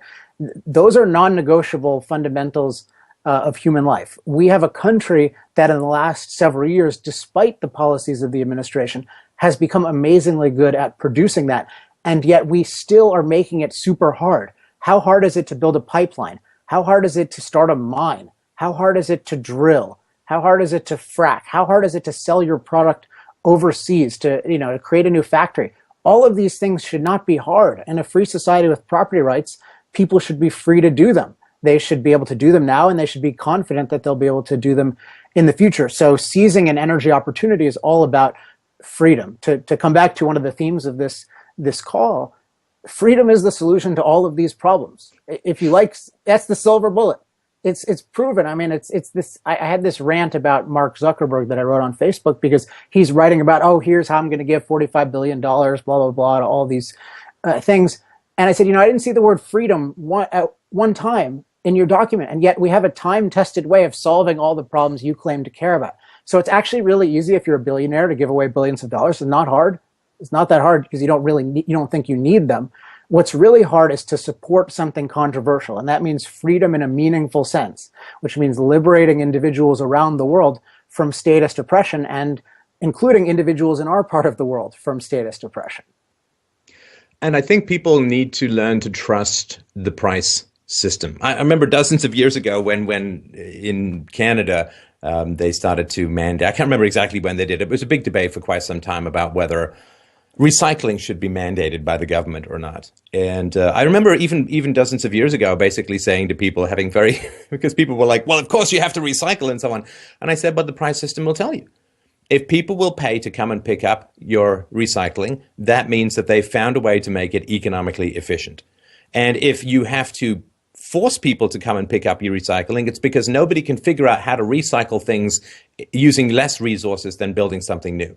those are non-negotiable fundamentals of human life. We have a country that in the last several years, despite the policies of the administration, has become amazingly good at producing that. And yet we still are making it super hard. How hard is it to build a pipeline? How hard is it to start a mine? How hard is it to drill? How hard is it to frack? How hard is it to sell your product overseas, to create a new factory? All of these things should not be hard. In a free society with property rights, people should be free to do them. They should be able to do them now, and they should be confident that they'll be able to do them in the future. So seizing an energy opportunity is all about freedom. To come back to one of the themes of this call, freedom is the solution to all of these problems. If you like, that's the silver bullet. It's proven. I mean, it's this. I had this rant about Mark Zuckerberg that I wrote on Facebook because he's writing about, here's how I'm going to give $45 billion, blah, blah, blah, to all these things. And I said, I didn't see the word freedom at one time in your document. And yet we have a time-tested way of solving all the problems you claim to care about. So it's actually really easy if you're a billionaire to give away billions of dollars. It's not hard. It's not that hard because you don't think you need them. What's really hard is to support something controversial, and that means freedom in a meaningful sense, which means liberating individuals around the world from statist oppression, and including individuals in our part of the world from statist oppression. And I think people need to learn to trust the price system. I remember dozens of years ago when in Canada, they started to mandate, I can't remember exactly when they did it, but it was a big debate for quite some time about whether recycling should be mandated by the government or not. And I remember even dozens of years ago, basically saying to people, having very because people were like, "Well, of course you have to recycle," and so on. And I said, "But the price system will tell you. If people will pay to come and pick up your recycling, that means that they've found a way to make it economically efficient. And if you have to force people to come and pick up your recycling, it's because nobody can figure out how to recycle things using less resources than building something new."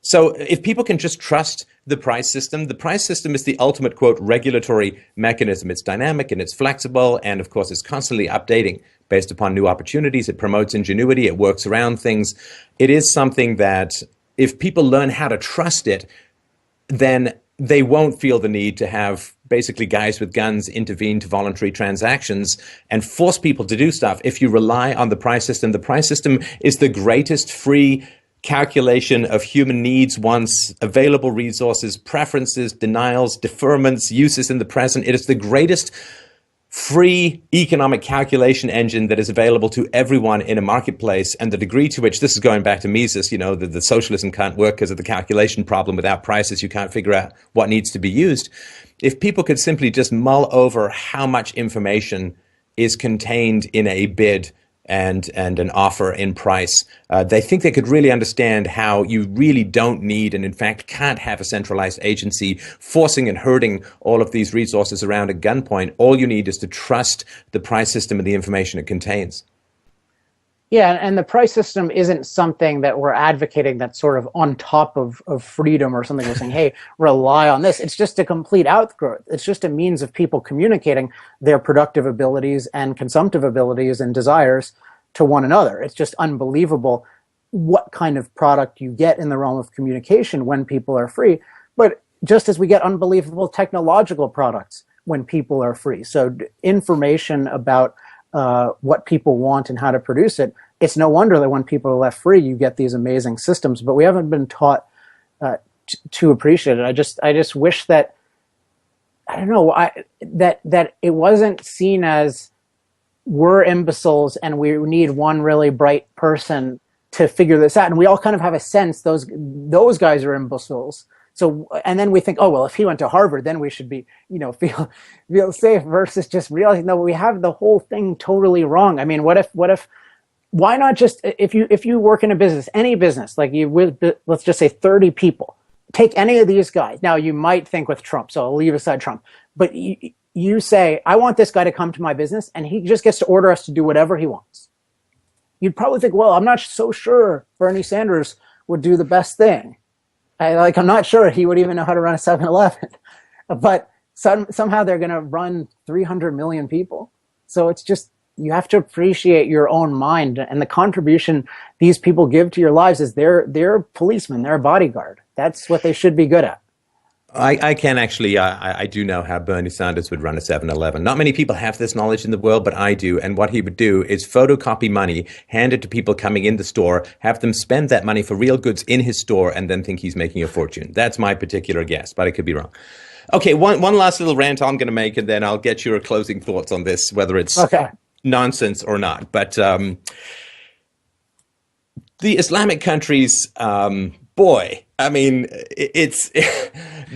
So if people can just trust the price system is the ultimate, quote, regulatory mechanism. It's dynamic and it's flexible. And of course, it's constantly updating based upon new opportunities. It promotes ingenuity. It works around things. It is something that if people learn how to trust it, then they won't feel the need to have basically guys with guns intervene to voluntary transactions and force people to do stuff. If you rely on the price system is the greatest free calculation of human needs, wants, available resources, preferences, denials, deferments, uses in the present. It is the greatest free economic calculation engine that is available to everyone in a marketplace. And the degree to which, this is going back to Mises, the socialism can't work because of the calculation problem. Without prices, you can't figure out what needs to be used. If people could simply just mull over how much information is contained in a bid and an offer in price, they think they could really understand how you really don't need and in fact can't have a centralized agency forcing and herding all of these resources around at gunpoint. All you need is to trust the price system and the information it contains. Yeah, and the price system isn't something that we're advocating that's sort of on top of freedom or something. We're saying, hey, rely on this. It's just a complete outgrowth. It's just a means of people communicating their productive abilities and consumptive abilities and desires to one another. It's just unbelievable what kind of product you get in the realm of communication when people are free. But just as we get unbelievable technological products when people are free. So information about what people want and how to produce it, it's no wonder that when people are left free, you get these amazing systems. But we haven't been taught to appreciate it. I just wish that, I don't know, that it wasn't seen as we're imbeciles and we need one really bright person to figure this out. And we all kind of have a sense those guys are imbeciles. So, and then we think, oh, well, if he went to Harvard, then we should be, feel safe, versus just realizing, no, we have the whole thing totally wrong. I mean, why not just, if you work in a business, any business, like let's just say 30 people, take any of these guys. Now, you might think with Trump, so I'll leave aside Trump, but you say, I want this guy to come to my business and he just gets to order us to do whatever he wants. You'd probably think, well, I'm not so sure Bernie Sanders would do the best thing. I'm not sure he would even know how to run a 7-Eleven, but somehow they're going to run 300 million people. So it's just, you have to appreciate your own mind and the contribution these people give to your lives is they're policemen, they're a bodyguard. That's what they should be good at. I can actually, I do know how Bernie Sanders would run a 7-Eleven. Not many people have this knowledge in the world, but I do. And what he would do is photocopy money, hand it to people coming in the store, have them spend that money for real goods in his store, and then think he's making a fortune. That's my particular guess, but I could be wrong. Okay, one last little rant I'm going to make, and then I'll get your closing thoughts on this, whether it's nonsense or not. But the Islamic countries, boy, I mean, it's a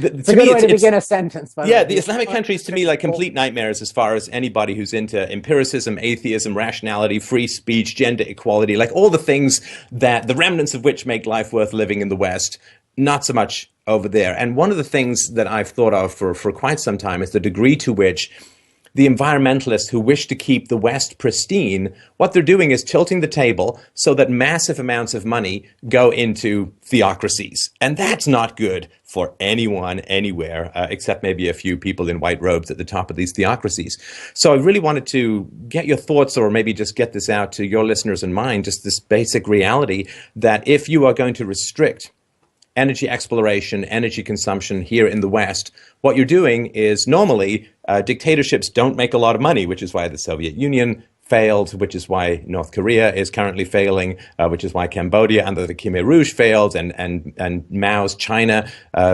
good way to begin a sentence. Yeah, the Islamic countries to me like complete nightmares as far as anybody who's into empiricism, atheism, rationality, free speech, gender equality, like all the things that the remnants of which make life worth living in the West. Not so much over there. And one of the things that I've thought of for quite some time is the degree to which the environmentalists who wish to keep the West pristine, what they're doing is tilting the table so that massive amounts of money go into theocracies. And that's not good for anyone, anywhere, except maybe a few people in white robes at the top of these theocracies. So I really wanted to get your thoughts, or maybe just get this out to your listeners and mine, just this basic reality that if you are going to restrict energy exploration, energy consumption here in the West, what you're doing is normally dictatorships don't make a lot of money, which is why the Soviet Union failed, which is why North Korea is currently failing, which is why Cambodia under the Khmer Rouge failed, and Mao's China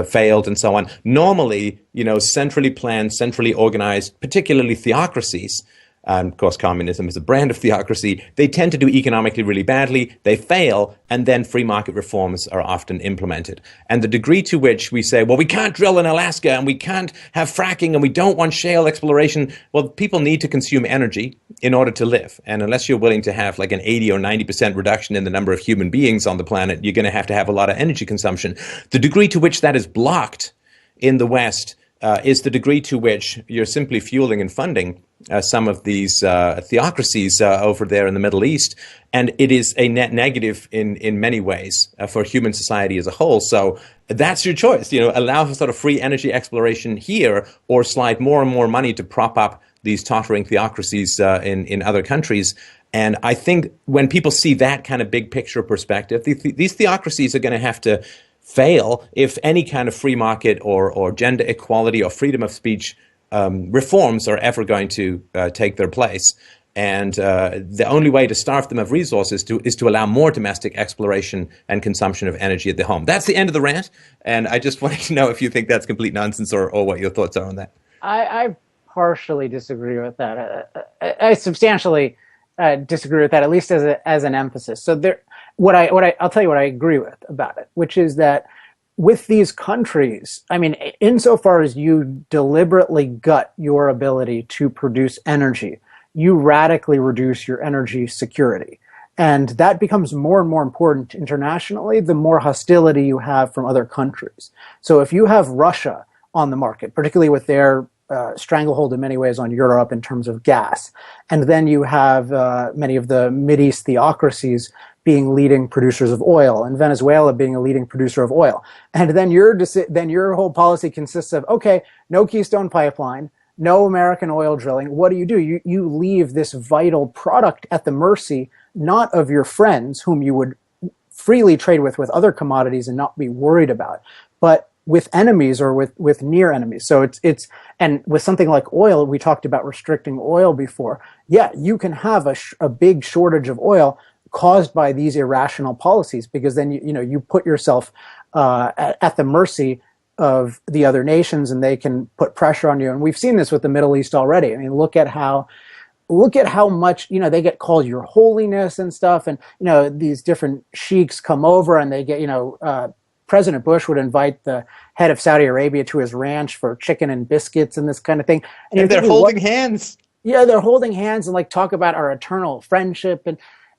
failed, and so on. Normally, centrally planned, centrally organized, particularly theocracies, and of course, communism is a brand of theocracy. They tend to do economically really badly, they fail, and then free market reforms are often implemented. And the degree to which we say, well, we can't drill in Alaska and we can't have fracking and we don't want shale exploration, well, people need to consume energy in order to live. And unless you're willing to have like an 80 or 90% reduction in the number of human beings on the planet, you're going to have a lot of energy consumption. The degree to which that is blocked in the West is the degree to which you're simply fueling and funding some of these theocracies over there in the Middle East. And it is a net negative in many ways for human society as a whole. So that's your choice. Allow for sort of free energy exploration here, or slide more and more money to prop up these tottering theocracies in other countries. And I think when people see that kind of big picture perspective, these theocracies are going to have to fail if any kind of free market or gender equality or freedom of speech reforms are ever going to take their place. And the only way to starve them of resources is to allow more domestic exploration and consumption of energy at the home. That's the end of the rant. And I just wanted to know if you think that's complete nonsense or what your thoughts are on that. I partially disagree with that. I substantially disagree with that, at least as an emphasis. So I'll tell you what I agree with about it, which is that with these countries, I mean, insofar as you deliberately gut your ability to produce energy, you radically reduce your energy security. And that becomes more and more important internationally, the more hostility you have from other countries. So if you have Russia on the market, particularly with their stranglehold in many ways on Europe in terms of gas, and then you have many of the Mideast theocracies being leading producers of oil, and Venezuela being a leading producer of oil. And then your whole policy consists of, okay, no Keystone Pipeline, no American oil drilling. What do? You leave this vital product at the mercy, not of your friends, whom you would freely trade with other commodities and not be worried about, but with enemies or with near enemies. So and with something like oil, we talked about restricting oil before. Yeah, you can have a big shortage of oil caused by these irrational policies, because then you put yourself at the mercy of the other nations, and they can put pressure on you. And we've seen this with the Middle East already. I mean, look at how much they get called Your Holiness and stuff, and these different sheiks come over and they get President Bush would invite the head of Saudi Arabia to his ranch for chicken and biscuits and this kind of thing. And they're holding hands. Yeah, they're holding hands and talk about our eternal friendship.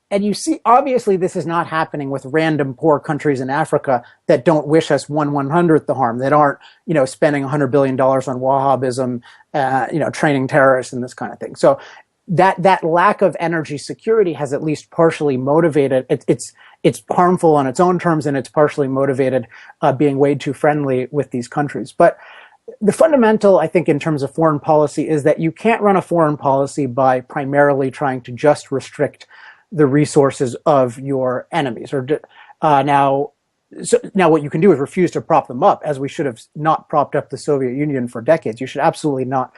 And you see, obviously, this is not happening with random poor countries in Africa that don't wish us 1/100th the harm, that aren't, spending $100 billion on Wahhabism, training terrorists and this kind of thing. So that lack of energy security has at least partially motivated. It's harmful on its own terms, and it's partially motivated being way too friendly with these countries. But the fundamental, I think, in terms of foreign policy is that you can't run a foreign policy by primarily trying to just restrict the resources of your enemies. Now what you can do is refuse to prop them up, as we should have not propped up the Soviet Union for decades. You should absolutely not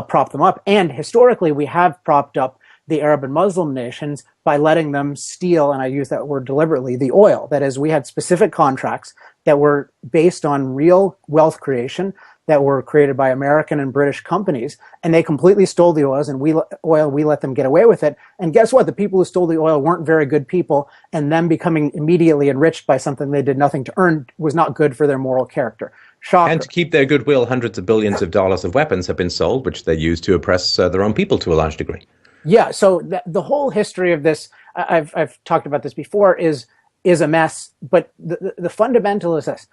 prop them up. And historically, we have propped up the Arab and Muslim nations by letting them steal, and I use that word deliberately, the oil. That is, we had specific contracts that were based on real wealth creation that were created by American and British companies, and they completely stole the oils, and we let them get away with it. And guess what? The people who stole the oil weren't very good people, and them becoming immediately enriched by something they did nothing to earn was not good for their moral character. Shocker. And to keep their goodwill, hundreds of billions of dollars of weapons have been sold, which they use to oppress their own people to a large degree. Yeah, so the whole history of this, I've talked about this before, is a mess. But the fundamental is this: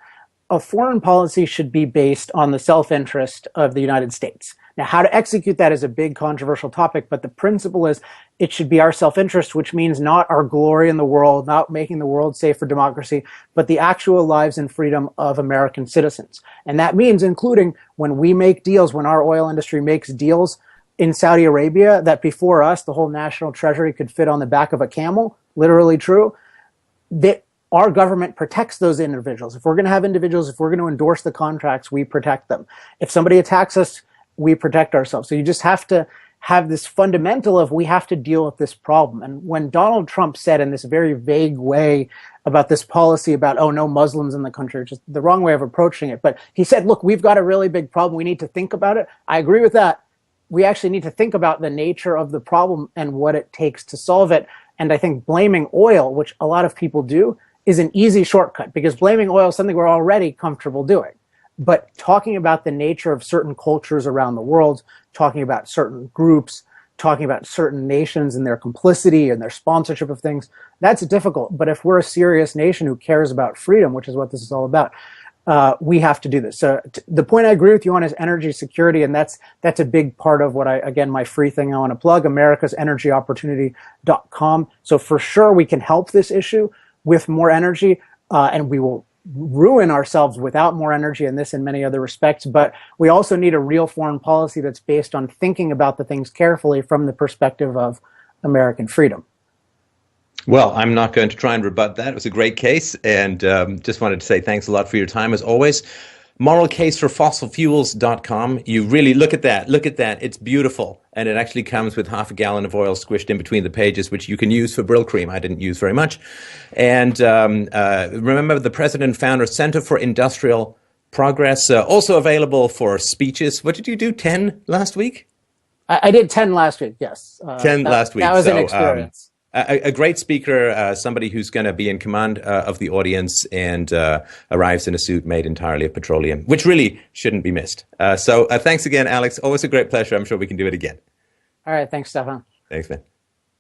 a foreign policy should be based on the self-interest of the United States. Now, how to execute that is a big controversial topic, but the principle is it should be our self-interest, which means not our glory in the world, not making the world safe for democracy, but the actual lives and freedom of American citizens. And that means including when we make deals, when our oil industry makes deals in Saudi Arabia, that before us, the whole national treasury could fit on the back of a camel, literally true, that our government protects those individuals. If we're going to have individuals, if we're going to endorse the contracts, we protect them. If somebody attacks us, we protect ourselves. So you just have to have this fundamental of we have to deal with this problem. And when Donald Trump said in this very vague way about this policy about, oh, no Muslims in the country, just the wrong way of approaching it. But he said, look, we've got a really big problem. We need to think about it. I agree with that. we actually need to think about the nature of the problem and what it takes to solve it. And I think blaming oil, which a lot of people do, is an easy shortcut, because blaming oil is something we're already comfortable doing. But talking about the nature of certain cultures around the world, talking about certain groups, talking about certain nations and their complicity and their sponsorship of things, that's difficult. But if we're a serious nation who cares about freedom, which is what this is all about, we have to do this. So the point I agree with you on is energy security, and that's a big part of what again, my free thing I want to plug, americasenergyopportunity.com. So for sure we can help this issue with more energy, and we will ruin ourselves without more energy in this and many other respects. But we also need a real foreign policy that's based on thinking about the things carefully from the perspective of American freedom. Well, I'm not going to try and rebut that. It was a great case, and just wanted to say thanks a lot for your time as always. Moralcaseforfossilfuels.com. You really look at that. Look at that. It's beautiful. And it actually comes with half a gallon of oil squished in between the pages, which you can use for Brill cream. I didn't use very much. And remember, the president and founder, Center for Industrial Progress, also available for speeches. What did you do, 10 last week? I did 10 last week, yes. 10 last week. That was an experience. A great speaker, somebody who's going to be in command of the audience, and arrives in a suit made entirely of petroleum, which really shouldn't be missed. So thanks again, Alex. Always a great pleasure. I'm sure we can do it again. All right. Thanks, Stefan. Thanks, man.